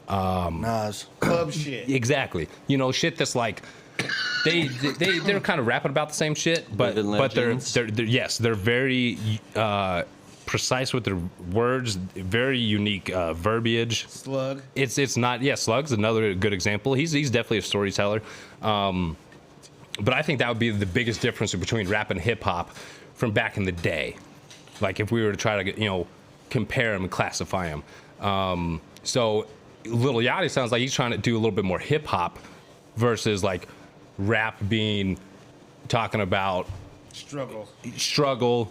Nas. Club shit. Exactly. Shit that's like they're kind of rapping about the same shit, but Living legends. they're very precise with their words, very unique verbiage. Slug. It's not Slug's another good example. He's definitely a storyteller. But I think that would be the biggest difference between rap and hip hop from back in the day. Like if we were to try to compare them and classify them. So Lil Yachty sounds like he's trying to do a little bit more hip hop versus like rap being talking about struggle,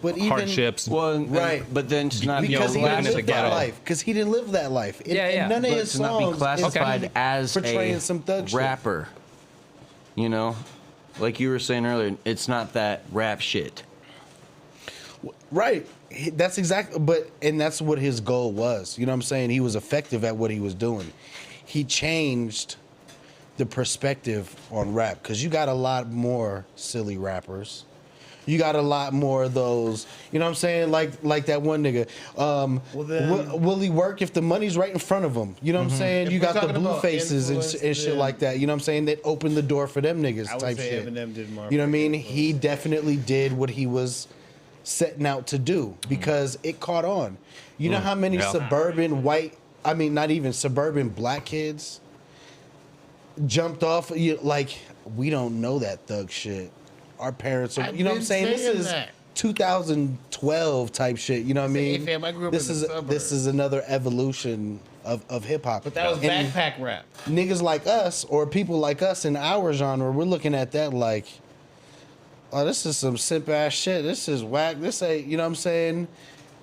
But even- hardships. Well, Right. But then to not Because be he didn't living in the live that ghetto. life. Because he didn't live that life. Yeah. None of but his to not be songs classified is as portraying a some thug shit. rapper. Like you were saying earlier, it's not that rap shit. Right. That's exactly, and that's what his goal was. You know what I'm saying? He was effective at what he was doing. He changed the perspective on rap because you got a lot more silly rappers. You got a lot more of those, you know what I'm saying? Like that one nigga. Will he work if the money's right in front of him? You know what I'm saying? If You we're got the talking blue about faces and influence, shit then- like that. You know what I'm saying? That opened the door for them niggas I would type say shit. Eminem did more. You know what I mean? He definitely did what he was setting out to do because it caught on. You know how many Yeah. suburban white, I mean, not even suburban black kids jumped off? Like, we don't know that thug shit. Our parents are, I've you know what I'm been saying? This saying is that. 2012 type shit. You know what I Hey, mean? fam, I grew up this in is the suburbs. this is another evolution of hip hop. But that was And backpack rap. niggas like us or people like us in our genre, we're looking at that like, oh, this is some simp ass shit. This is whack. This ain't, you know what I'm saying?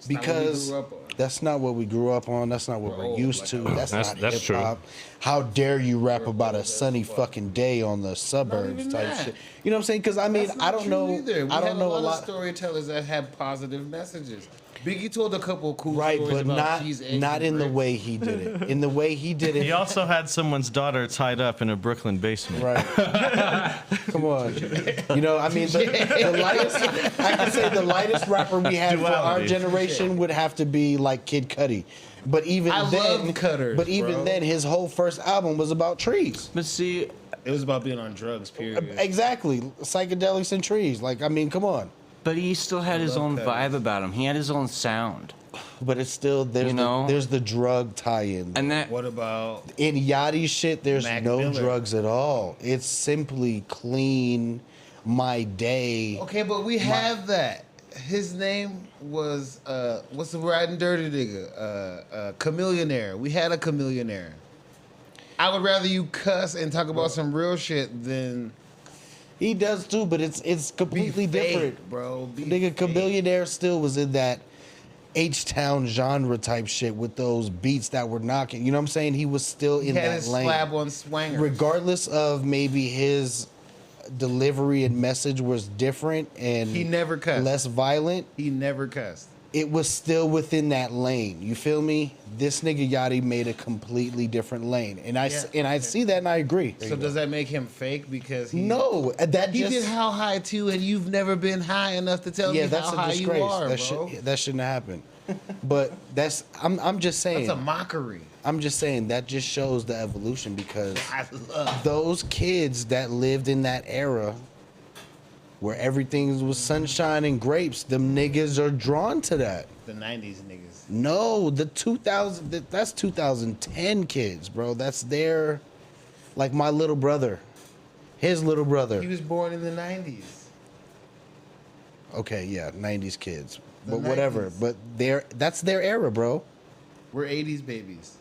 Because grew up on. that's not what we grew up on. That's not what we're old, used like to. that. That's not That's hip hop. How dare you rap about a sunny fucking day on the suburbs even type that. shit? You know what I'm saying? Because I mean, That's I not don't true know. either. We I had don't know a of lot. storytellers that had positive messages. Biggie told a couple of cool Right, stories but about not cheese, eggs, not and in the grits. way he did it. In the way he did it. He also had someone's daughter tied up in a Brooklyn basement. Right. Come on. You know, I mean, the lightest, I can say the lightest rapper we had for our Duality. generation would have to be like Kid Cudi. But even I then, love Cutters, but even bro. then, his whole first album was about trees. But see, It was about being on drugs, period. Exactly. Psychedelics and trees. Like, I mean, come on. but he still had his own vibe about him. He had his own sound. But it's still, there's, there's the drug tie-in. And that What about In Yachty's shit, there's Mac no Miller. drugs at all. It's simply clean, my day. Okay, but we have that. His name was what's the riding dirty nigga? Chameleonaire. We had a chameleonaire. I would rather you cuss and talk about some real shit than He does too, but it's completely be fake, different. bro. Be Nigga, fake. Chameleonaire still was in that H-Town genre type shit with those beats that were knocking. You know what I'm saying? He was still He in had that his lane. slab on Swanger. Regardless of maybe his delivery and message was different and He never cussed. less violent. He never cussed. it was still within that lane. You feel me? This nigga Yachty made a completely different lane, and I see that and I agree. So does that make him fake because he? No, that He just did how high too, and you've never been high enough to tell me that's how a high disgrace. you are, that bro. that shouldn't have happened. But I'm just saying. That's a mockery. I'm just saying that just shows the evolution because I love. those kids that lived in that era where everything was sunshine and grapes, them niggas are drawn to that. The '90s niggas. No, that's 2010 kids, bro. That's their, like my little brother, his little brother. He was born in the '90s. Okay, yeah, 90s kids, The but whatever. 90s. But that's their era, bro. We're '80s babies.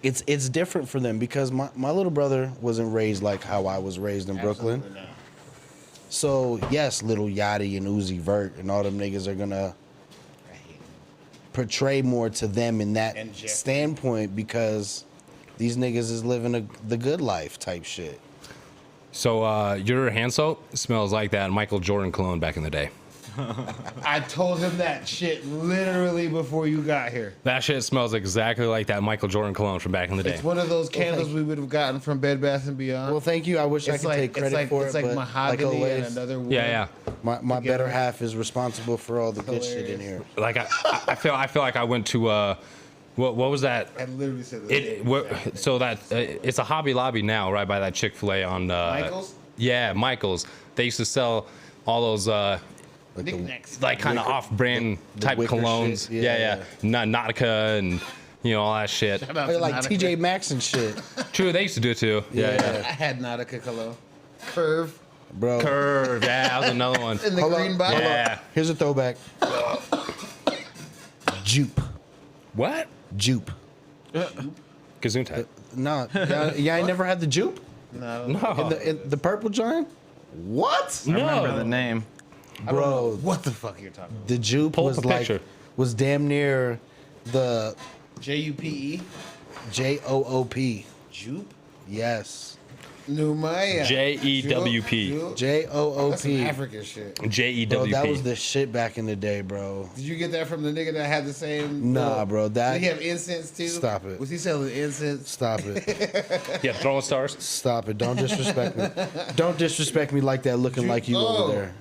It's different for them because my little brother wasn't raised like how I was raised in Brooklyn. Absolutely not. So yes, Little Yachty and Uzi Vert and all them niggas are gonna I hate him. portray more to them in that And Jeffrey. standpoint because these niggas is living the good life type shit. So your hand soap smells like that Michael Jordan cologne back in the day. I told him that shit literally before you got here. That shit smells exactly like that Michael Jordan cologne from back in the day. It's one of those candles we would have gotten from Bed Bath and Beyond. Well, thank you. I wish I could take credit for it. It's like but mahogany like and always, another wood. Yeah, my together. better half is responsible for all the good shit in Hilarious. here. Like I feel like I went to what was that? I literally said the same So that it's a Hobby Lobby now, right by that Chick-fil-A on Michael's? Yeah, Michael's. They used to sell all those Knickknacks. like kind of off-brand type wicker colognes. shit. Yeah. Nautica and all that shit. Shout out Like, to like Nautica. TJ Maxx and shit, True, they used to do it too. I had Nautica cologne. Curve bro. Curve, yeah, that was another one. in the Hold green on, bottle. Yeah. Here's a throwback. Jupe. What? Jupe. Gesundheit. No, yeah, I never had the Jupe. No. No. In the purple giant. What? I remember the name. Bro, What the fuck you're talking about? the Jupe Pull up was a like picture. was damn near the JUPE? JOOP. Jupe? Yes. Numaya. JEWP. That's some JOOP. African shit. Bro, JEWP. that was the shit back in the day, bro. Did you get that from the nigga that had the same? Nah, bro, that- Did he have incense too? Stop it. Was he selling incense? Stop it. Yeah, throwing stars. Stop it. Don't disrespect me. Don't disrespect me like that looking like you Oh. over there.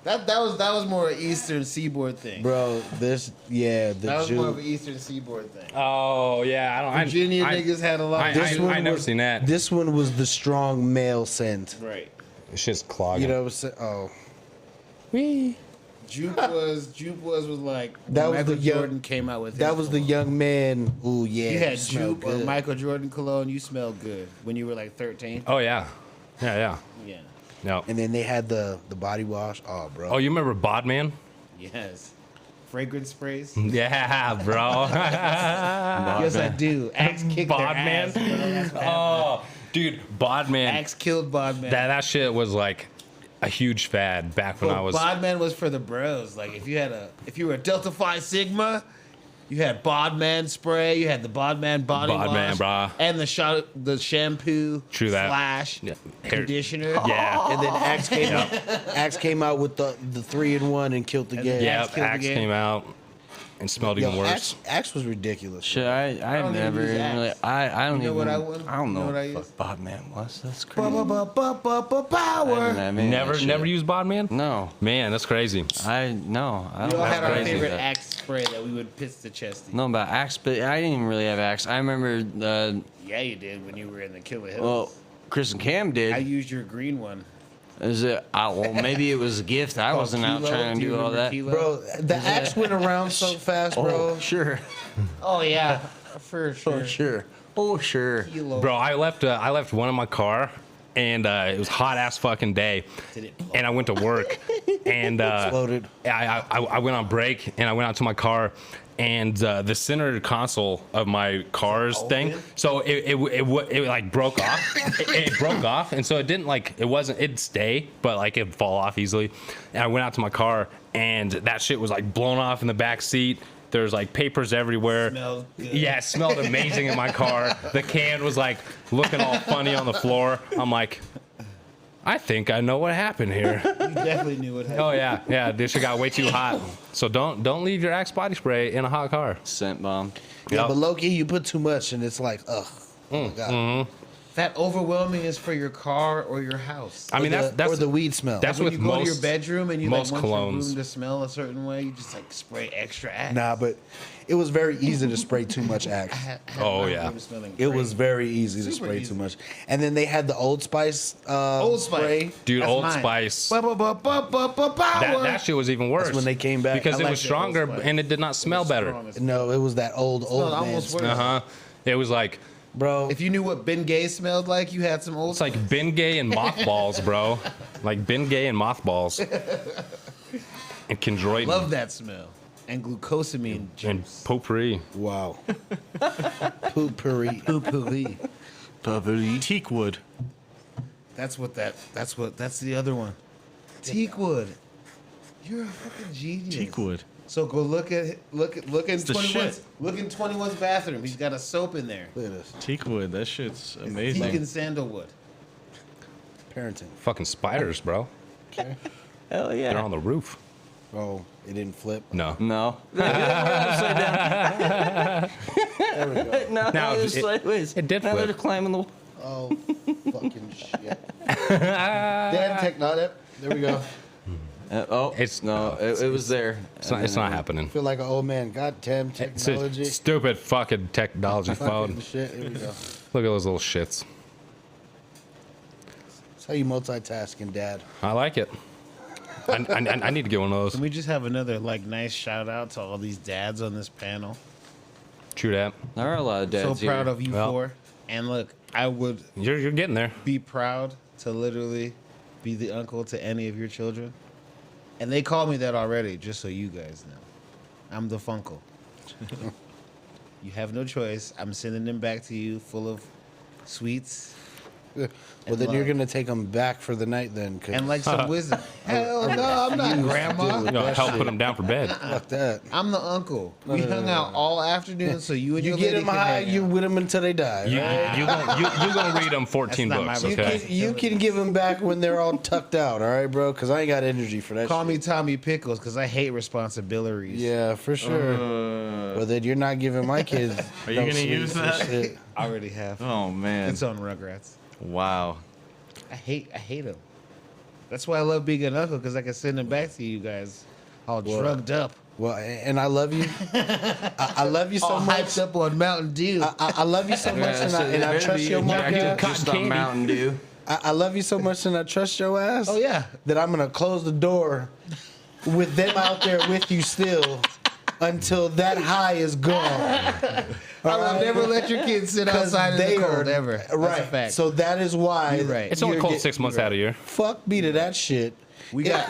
That was more an Eastern Seaboard thing. Bro, the That was more of an Jupe. Eastern Seaboard thing. Oh yeah, I don't. Virginia I, niggas had a lot. I, of This I, one I never was- seen that. This one was the strong male scent. right. This shit's clogging. You know what I'm saying? Oh. Jupe was like That was Michael the young- Jordan came out with. That his was the cologne. young man. Ooh, yeah. You had smell Jupe or good. Michael Jordan cologne. You smelled good when you were like 13. Oh yeah, yeah. Yeah. No. And then they had the body wash. Oh, bro. Oh, you remember Bodman? Yes. Fragrance sprays. Yeah, bro. Yes, I do. Axe kicked their Bodman? ass. bro. That's bad. Oh, dude, Bodman. Axe killed Bodman. That shit was like a huge fad back when I was. Bodman was for the bros. Like if you were a Delta Phi Sigma, you had Bodman spray, you had the Bodman body Bodman, wash, brah. and the shampoo, True that. slash Yeah. conditioner. Yeah. And then Axe came out with the 3-in-1 and killed the And game. then Yeah, Axe killed the Axe game. came out and smelled even worse. Axe was ridiculous. Shit, bro. I don't even never use even Axe. really. I don't You know even. what I want? I don't You know know what I what use? Bodman was. That's crazy. Power. Never used Bodman? No, Man, that's crazy. I no. I We don't all had know. our Crazy favorite that- Axe spray that we would piss the chest in. No, about Axe, but I didn't even really have Axe. I remember. Yeah, you did when you were in the Killer Hills. Well, Chris and Cam I did. used your green one. Is it? Well, maybe it was a gift. I wasn't out Kilo. trying to do all remember that. Kilo? Bro, the Axe went around so fast, bro. Oh, sure. Oh yeah, for sure. Oh, sure. Oh, sure. Kilo. Bro, I left one in my car, and it was hot ass fucking day, Did it and I went to work, and Exploded. I went on break, and I went out to my car, and the center console of my car's thing, so it like broke off. It broke off, and so it didn't like it'd stay, but like it'd fall off easily. And I went out to my car, and that shit was like blown off in the back seat. There's like papers everywhere. Smelled good. Yeah, it smelled amazing in my car. The can was like looking all funny on the floor. I'm like, I think I know what happened here. You definitely knew what happened. Oh yeah. This shit got way too hot. So don't leave your Axe body spray in a hot car. Scent bomb. Yeah, Yep. but low key, you put too much, and it's like, ugh. Oh my god. That overwhelming is for your car or your house. I mean, Or that's or the weed smell. That's when with you go to your most bedroom and you most like want your colognes. room to smell a certain way, you just like spray extra Axe. Nah, but it was very easy to spray too much Axe. I had Oh, my yeah. room smelling It great. was very easy to Super spray easy. too much. And then they had the Old Spice Old Spice. spray. Dude, That's Old mine. Spice. Power. That shit was even worse. That's when they came back. because I it like was the stronger Old Spice. and it did not smell better. Strong as- No, it was that old smelled man almost worse. smell. It was like Bro, If you knew what Ben Gay smelled like, you had some old. it's like Bengay and mothballs, bro. Like Bengay and mothballs. And chondroitin Love that smell. And glucosamine and juice. potpourri. wow. Poopery. Poopery. Teak wood. That's the other one. Teak wood. You're a fucking genius. Teak wood. So go look in the 21's shit. look in 21's bathroom. He's got a soap in there. Look at this. Teak wood. That shit's Teak amazing. and sandalwood. Parenting. Fucking spiders, bro. Hell They're yeah. on the roof. Oh, it didn't flip. No. No. We're upside down. No, Now, it was it- sideways. it did Now flip. they're climbing the. Oh, fucking shit. Damn technology. There we go. It was there. It's not happening. Feel like an old man. Goddamn It's technology. a stupid fucking technology Fucking phone. shit. Here we go. Look at those little shits. That's how you multitasking, Dad. I like it. I need to get one of Can those. we just have another like nice shout out to all these dads on this panel? True that. There are a lot of dads So proud here. of you Well. four. And look, I would You're getting there. be proud to literally be the uncle to any of your children. And they call me that already, just so you guys know. I'm the Funkle. You have no choice. I'm sending them back to you full of sweets Well, then you're gonna take them back for the night, then. 'Cause and like some wisdom. Hell no, I'm not grandma. You know, help put them down for bed. fuck that. I'm the uncle. We hung out all afternoon, so you and You your get lady them can high, hang you out. with them until they die. You right? you gonna read them 14 That's not books, my okay? You can give them back when they're all tucked out, all right, bro? Because I ain't got energy for that. Call shit. me Tommy Pickles because I hate responsibilities. Yeah, for sure. Well, then you're not giving my kids. Are you no gonna sweets use and that? shit. I already have. Oh man. It's on Rugrats. Wow. I hate them. That's why I love being an uncle because I can send them back to you guys, all drugged up, Well, and I love you. I love you so all much. hyped up on Mountain Dew. I love you so much, and I trust your mom. Just on Mountain Dew. I love you so much, and I trust your ass. Oh yeah, That I'm gonna close the door with them out there with you still until that high is gone. I will never let your kids sit outside in the cold ever. That's right. a fact. So that is why. You're right. It's only you're cold get- 6 months out of year. Fuck me to that shit. We got-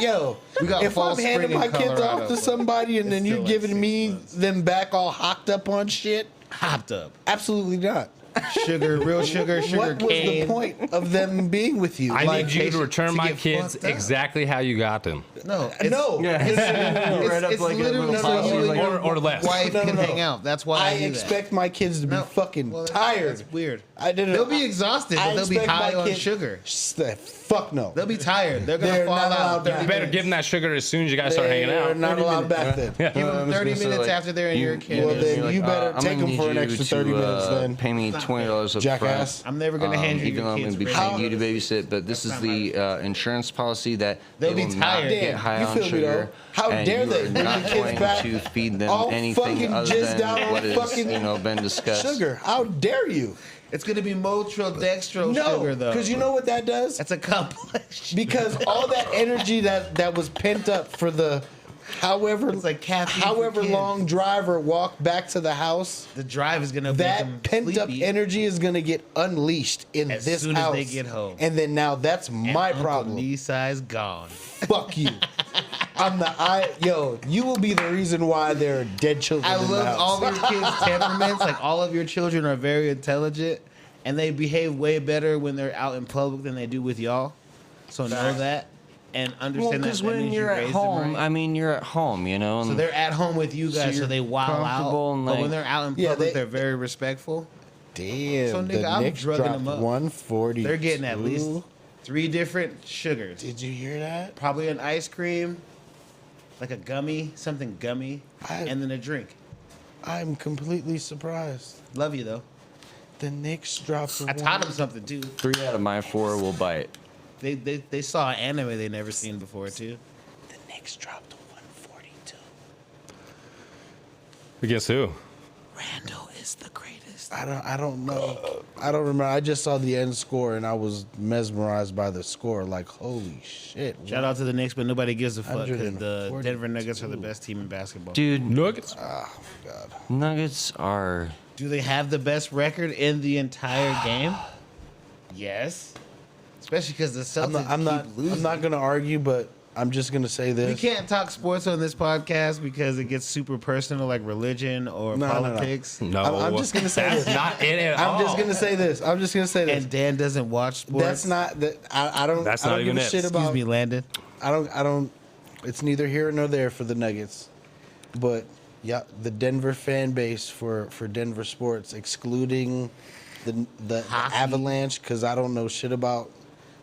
we got if fall I'm handing spring my in kids Colorado, off to but somebody and it's then you're still like giving 6 me months. them back all hocked up on shit, hopped up. absolutely not. Sugar, real sugar, sugar What was cane. the point of them being with you? I Like, need you to return to my get kids fucked up. exactly how you got them. No, no. It's literally so you and your Or less. wife No, can no. hang out. That's why I I do that. expect my kids to be No. fucking Well, tired. That's weird. I didn't. They'll be exhausted, I but they'll be expect high my on kids- sugar. Fuck no. They'll be tired. They're gonna They're fall not out. allowed in to. 30 You better minutes. give them that sugar as soon as you guys start hanging They're out. not 30 allowed back then. Give them 30 minutes after they're in your kid. Well, then Like, you better I'm take gonna them for need an you extra to, 30 minutes then. Pay me $20 up Jackass. front. I'm never gonna hand you even your though I'm kids. going to be rent. paying you to babysit, but this is the insurance policy that They'll they be will not tired. get Damn, high you on feel me, sugar. though? How and dare you they are bring not the kids going back to feed them all anything fucking other jizzed out than on what is fucking been discussed. Sugar. How dare you? It's gonna be Motrodextro No, sugar though. because you know what that does? that's a complex. Because all that energy that was pent up for the however It's like caffeine for however kids. long driver walked back to the house, The drive is gonna make them that pent up sleepy. energy is gonna get unleashed in As this soon as house. they get home. And then now that's my Uncle problem. Knee size gone. Fuck you. You will be the reason why there are dead children I in the love house. all of your kids' temperaments. Like all of your children are very intelligent, and they behave way better when they're out in public than they do with y'all. So know that and Well, understand because that when means you're you at raised them home, right. I mean, you're at home, you know. So And they're at home with you guys, so, you're they wild out. comfortable and, But when like- they're out in Yeah, public, they- they're very respectful. Damn, So, nigga, the I'm Knicks drugging dropped them up. 140. They're getting at least 3 different sugars. Did you hear that? Probably an ice cream, like a gummy, something gummy, and then a drink. I'm completely surprised. Love you though. The Knicks dropped. I taught them something too. 3 out of my 4 will bite. They saw an anime they never seen before too. The Knicks dropped 142. Guess who? Randall is the greatest. I don't know. I don't remember. I just saw the end score and I was mesmerized by the score. Like, holy shit! Shout out to the Knicks, but nobody gives a fuck because the 142. Denver Nuggets are the best team in basketball. Dude, Nuggets. Oh God. Nuggets are. Do they have the best record in the entire game? Yes. Especially because the Celtics I'm not. keep losing. I'm not gonna argue, but I'm just gonna say this. We can't talk sports on this podcast because it gets super personal, like religion or No, no, no. politics. No, I'm just gonna say that's this. not it at all. I'm just gonna say this. I'm just gonna say this. And Dan doesn't watch sports. That's not that. I don't. That's I don't not give even a it. shit Excuse about. me, Landon. I don't. It's neither here nor there for the Nuggets, but yeah, the Denver fan base for Denver sports, excluding the Hockey. Avalanche, because I don't know shit about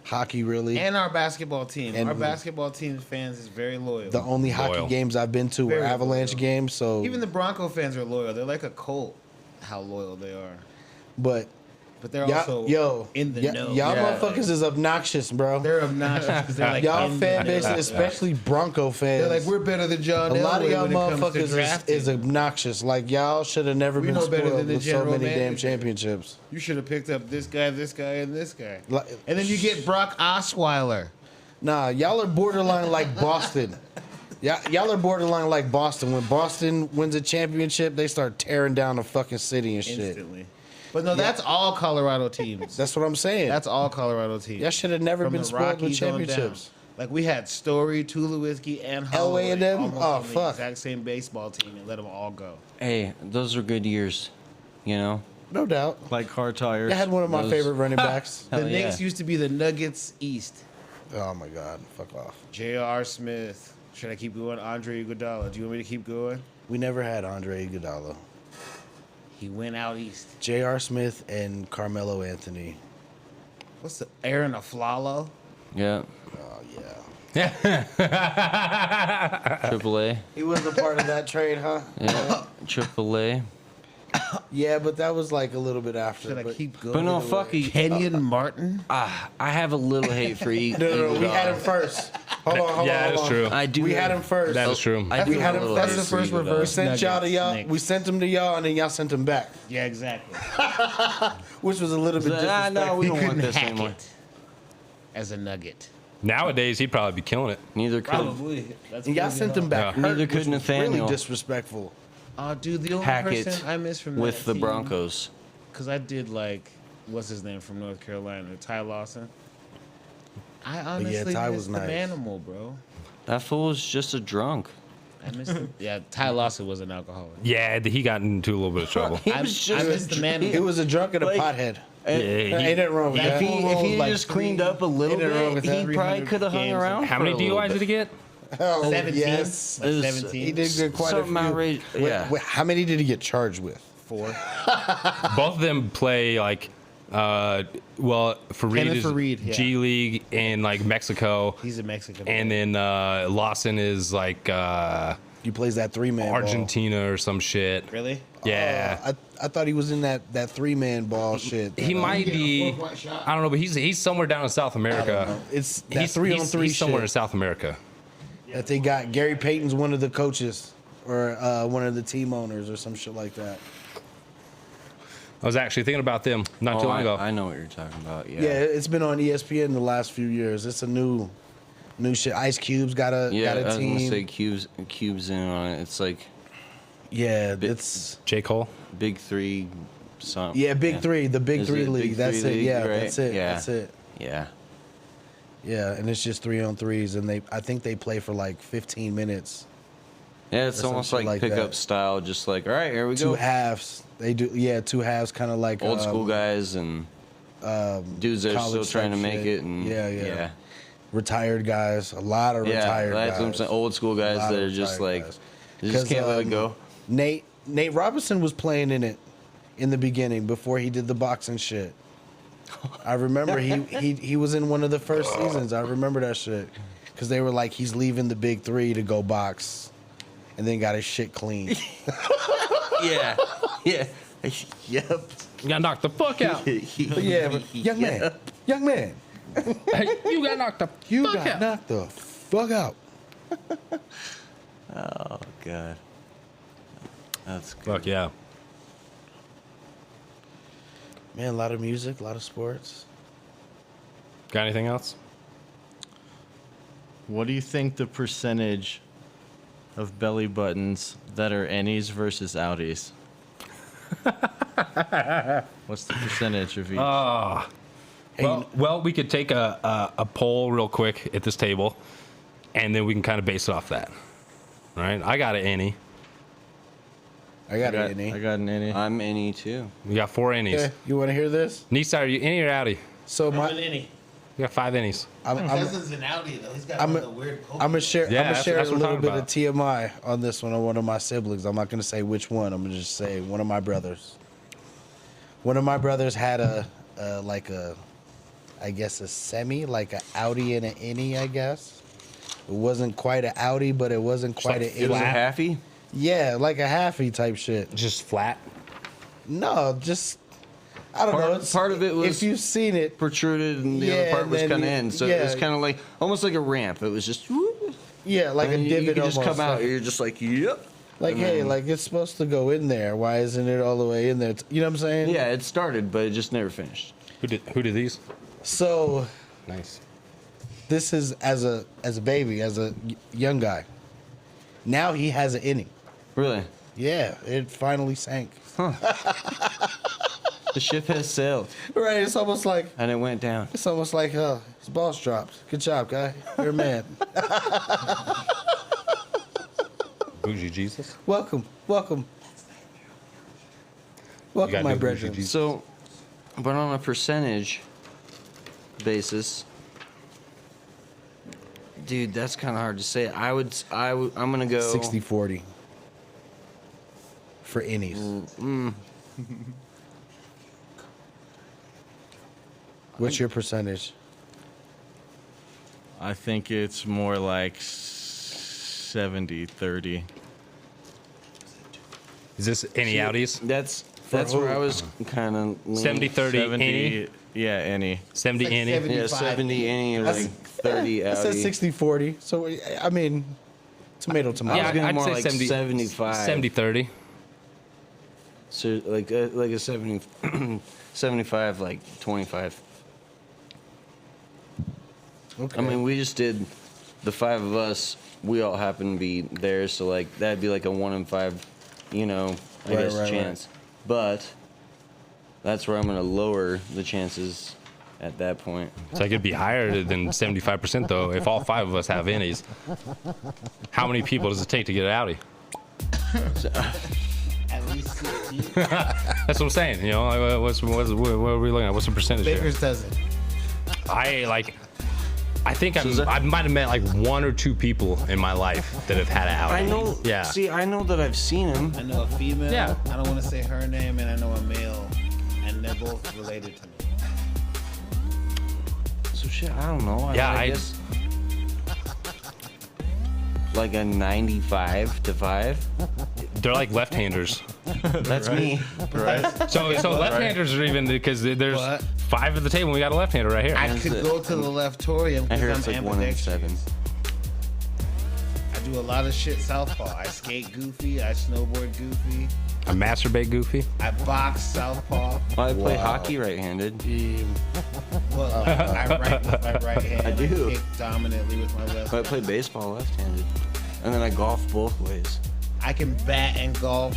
hockey really. And our basketball team. And Our basketball team's fans is very loyal. The only hockey Loyal. games I've been to were Very Avalanche loyal. games. So Even the Bronco fans are loyal. They're like a cult. How loyal they are. but But they're y'all, also in the know. y'all Yeah. motherfuckers is obnoxious, bro. They're obnoxious because they're like Y'all in fan the base, know. especially Bronco fans. They're like, we're better than John a lot of Elway y'all when it comes to motherfuckers drafting. is obnoxious. Like y'all should have never We been know better spoiled than the with so general many damn manager. championships. You should have picked up this guy, and this guy. Like- And then you get Brock Osweiler. Nah, y'all are borderline like Boston. Y'all are borderline like Boston. When Boston wins a championship, they start tearing down the fucking city and shit. Instantly. But no, that's all Colorado teams. That's what I'm saying. That's all Colorado teams. Y'all should have never From been the spoiled with Rockies on down. championships. Like we had Story, Tulowitzki, and Holloway and them? almost Oh, on the fuck. exact same baseball team and let them all go. Hey, those are good years. You know? No doubt. Like car tires. I had one of my Those- favorite running backs. The Hell yeah. Knicks used to be the Nuggets East. Oh my God, fuck off. J.R. Smith. Should I keep going? Andre Iguodala. Do you want me to keep going? We never had Andre Iguodala. He went out east. J.R. Smith and Carmelo Anthony. What's the Aaron Aflalo? Yeah. Oh yeah. Triple A. He was a part of that trade, huh? Yeah. Triple A. Yeah, but that was like a little bit after. Should I but- keep going? But no, fuck you. Kenyon Martin? I have a little hate for E. No, we had him first. Hold on. Yeah, hold that's on. true. I do. We had him first. That is true. I do We have had a him- little that's hate the for first Iguodala. reverse. We sent y'all to y'all. Knicks. We sent him to y'all, and then y'all sent him back, Yeah, exactly. which was a little bit disrespectful. No, we He don't want couldn't this hack anymore. it as a Nugget. Nowadays, he'd probably be killing it. Neither could. Probably. That's And y'all sent him back. Yeah. Neither hurt, could which was Nathaniel. Really disrespectful. Oh, dude, the only Hackett person I miss from that with the team, Broncos. because I did like, what's his name from North Carolina, Ty Lawson. I honestly Ty miss was the nice. Manimal, bro. That fool was just a drunk. I miss him. Yeah, Ty Lawson was an alcoholic. Yeah, he got into a little bit of trouble. He I, was just I miss the Manimal. He was a drunk and a Like- pothead. Yeah, Ain't nothing wrong with If that. he Like just cleaned up a little Ain't nothing wrong bit, with he that. probably 300 could have hung games. around. How for many a little DUIs did he bit. get? Oh, 17? yes. Like It was- 17? He did get quite Something a few. outrageous. Yeah. How many did he get charged with? 4. Both of them play like, well, Fareed Kenneth is Fareed, yeah. G League in like Mexico, He's a Mexican. and then Lawson is like He plays that 3-man Argentina or some shit. Really? Yeah, I thought he was in that 3-man ball shit. he might be. I don't know, but he's somewhere down in South America. It's that He's 3-on-3 he's somewhere in shit South America. that they got. Gary Payton's one of the coaches or one of the team owners or some shit like that. I was actually thinking about them not too long ago. I know what you're talking about. Yeah. Yeah, it's been on ESPN the last few years. It's a new shit. Ice Cube's got a Yeah, I got was a gonna say team. cubes in on it. It's like Yeah, it's J. Cole. Big Three. yeah, Big Three, the Big Is Three it league. Big That's Three it. league, Yeah, right? that's it. Yeah. That's it. Yeah. Yeah, and it's just 3-on-3s, and I think they play for like 15 minutes. Yeah, it's Or some almost shit like like pickup that. style. Just like, all right, here we Two go. halves. They do. Yeah, 2 halves, kind of like Old school guys and dudes that are still college trying to type make shit. it. And Yeah. Retired guys. A lot of Yeah, retired that's guys. what I'm saying. Old school A guys lot that of are just retired like, guys. they just 'Cause, can't let it go. Nate Robinson was playing in it in the beginning before he did the boxing shit. I remember he was in one of the first seasons. I remember that shit. Because they were like, he's leaving the big three to go box. And then got his shit clean. Yeah. Yeah. Yep. You got knocked the fuck out. Yeah, but young man. Hey, you got knocked the You fuck got out. knocked the fuck out. Oh, God. That's good. Fuck yeah. Man, a lot of music, a lot of sports. Got anything else? What do you think the percentage of belly buttons that are innies versus outies? What's the percentage of each? Well, we could take a poll real quick at this table, and then we can kind of base it off that. All right? I got an innie. I got it, Annie. I got an innie. I'm any too. We got 4 innies. Okay, you want to hear this? Nisa, are you innie or outie? So I'm an innie. We got 5 innies. I'm Cousin's an outie though. He's got I'm one a- of the weird. gonna share. Yeah, I'm gonna that's- share that's a what I'm little bit talking of TMI on this one on one of my siblings. I'm not gonna say which one. I'm gonna just say one of my brothers. One of my brothers had a I guess a semi, like a outie and an innie. I guess it wasn't quite an outie, but it wasn't quite an It was a innie. halfie? Yeah, like a halfie type shit. Just flat. No, just I don't know. It's, Part of it was if you've seen it. protruded and the Yeah, other part was and then kind of you- in. So yeah. it was kind of like, almost like a ramp. It was just, whoop, Yeah, like a and divot you could just almost, come out. like- And you're just like, yep. Like, And hey, then- like it's supposed to go in there. Why isn't it all the way in there? You know what I'm saying? Yeah, it started, but it just never finished. Who did these? So Nice. this is as a baby, as a young guy. Now he has an inning. Really? Yeah, it finally sank. The ship has sailed, Right, it's almost like and it went down. his balls dropped. Good job, guy. You're a man. Bougie Jesus. Welcome. You Welcome, gotta my do brethren. bougie Jesus. So, but on a percentage basis, dude, that's kind of hard to say. I'm gonna go 60-40 for innies. What's your percentage? I think it's more like 70-30. Is this any outies? That's where I was kind of 70-30 any? Yeah, any. 70 Like any? 70. Yeah, 75. 70 any or That's- like 30 I said outie. 60-40. So I mean, tomato. I was Yeah, going I'd more say like 70 75. 70-30. So like a 70, 75, like 25. Okay. I mean, we just did the 5 of us. We all happen to be there, so like that'd be like a 1 in 5, I guess right. chance. But that's where I'm gonna lower the chances at that point. So I could be higher than 75% though if all 5 of us have innies. How many people does it take to get an outie? At least 16. That's what I'm saying. Like, what are we looking at? What's the percentage here? Baker's doesn't. I think So I might have met like 1 or 2 people in my life that have had an outie. I know. Yeah. See, I know that I've seen him. I know a female. Yeah. I don't want to say her name, and I know a male, and they're both related to me. So shit, I don't know. Yeah, I I- guess like a 95 to 5. They're like left-handers. That's me. So left-handers are even because there's What? 5 at the table. And we got a left-hander right here. I Is could it- go to the leftorium I hear because it's I'm like 1 in 7. ambidextrous. I do a lot of shit southpaw. I skate goofy. I snowboard goofy. I masturbate goofy. I box southpaw. Well, I play hockey right-handed. Well, I write with my right hand. I do. Kick dominantly with my left. But I play baseball left-handed, and then I golf both ways. I can bat and golf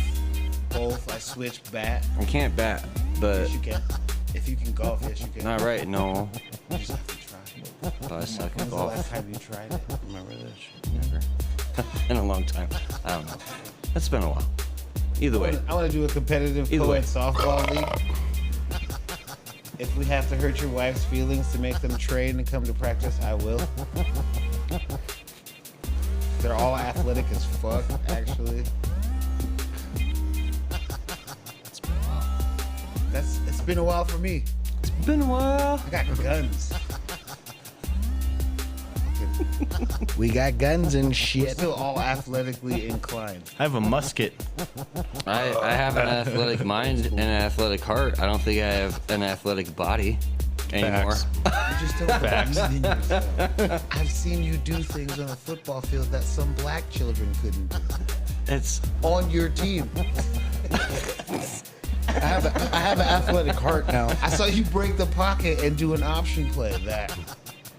both. I switch bat. I can't bat, but Yes, you can. If you can golf, yes, you can. not right. No, You just have to try. but I suck at When's the last golf. time you tried it? Remember that shit? Never. In a long time. I don't know. It's been a while. Either way, I want to do a competitive Either way. co-ed softball league. If we have to hurt your wife's feelings to make them train and come to practice, I will. They're all athletic as fuck, actually. It's been a while for me. Been a while. I got guns. We got guns and We're shit. still all athletically inclined. I have a musket. I have an athletic mind and an athletic heart. I don't think I have an athletic body anymore. Facts. You just don't believe in yourself. I've seen you do things on a football field that some black children couldn't do. It's On your team. I have an athletic heart now. I saw you break the pocket and do an option play that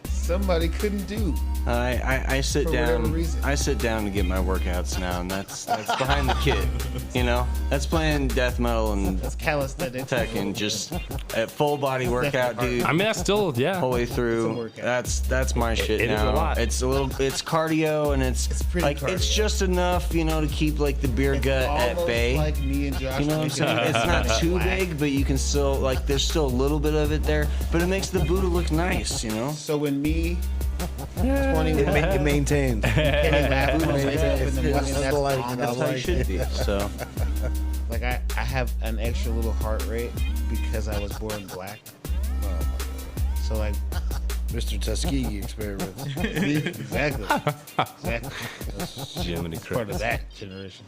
somebody couldn't do. I sit For whatever down. reason. I sit down to get my workouts now, and that's behind the kid. You know, that's playing death metal and That's calisthenics. tech and just a full body workout, dude. I mean, that's still, yeah. Whole way It's a through. workout. That's my shit it is now. a lot. It's cardio and it's pretty like cardio. it's just enough, you know, to keep like the beer gut at Almost bay. like me and Josh. You know what I'm making saying? it It's not too black. big, but you can still like there's still a little bit of it there, but it makes the Buddha look nice, you know? So when me, 21, It maintains. Kenny laughing at myself in the morning, That's that's the life bonkers. that I That's how you like. should be. So Like I have an extra little heart rate because I was born black. So like Mr. Tuskegee experiments. exactly. Jiminy Part of Christ. that generation.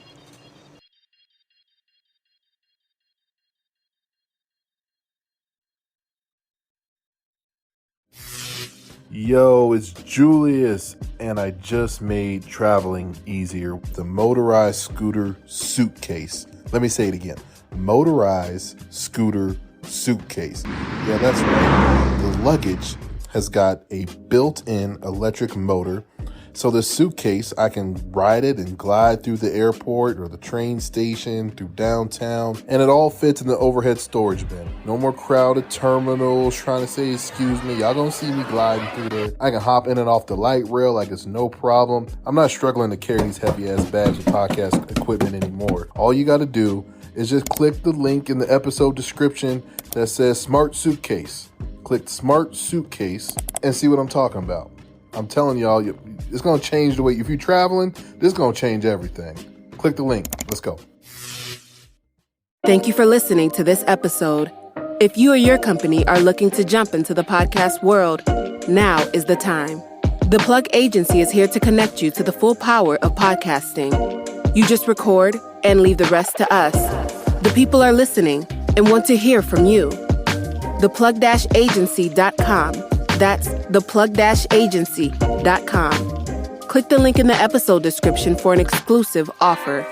Yo, it's Julius, and I just made traveling easier with the motorized scooter suitcase. Let me say it again. Motorized scooter suitcase. Yeah, that's right. The luggage has got a built-in electric motor. So the suitcase, I can ride it and glide through the airport or the train station, through downtown, and it all fits in the overhead storage bin. No more crowded terminals trying to say, excuse me, y'all gonna see me gliding through there. I can hop in and off the light rail like it's no problem. I'm not struggling to carry these heavy ass bags of podcast equipment anymore. All you gotta do is just click the link in the episode description that says Smart Suitcase. Click Smart Suitcase and see what I'm talking about. I'm telling y'all, it's going to change the way, if you're traveling, this is going to change everything. Click the link. Let's go. Thank you for listening to this episode. If you or your company are looking to jump into the podcast world, now is the time. The Plug Agency is here to connect you to the full power of podcasting. You just record and leave the rest to us. The people are listening and want to hear from you. theplug-agency.com. That's theplug-agency.com. Click the link in the episode description for an exclusive offer.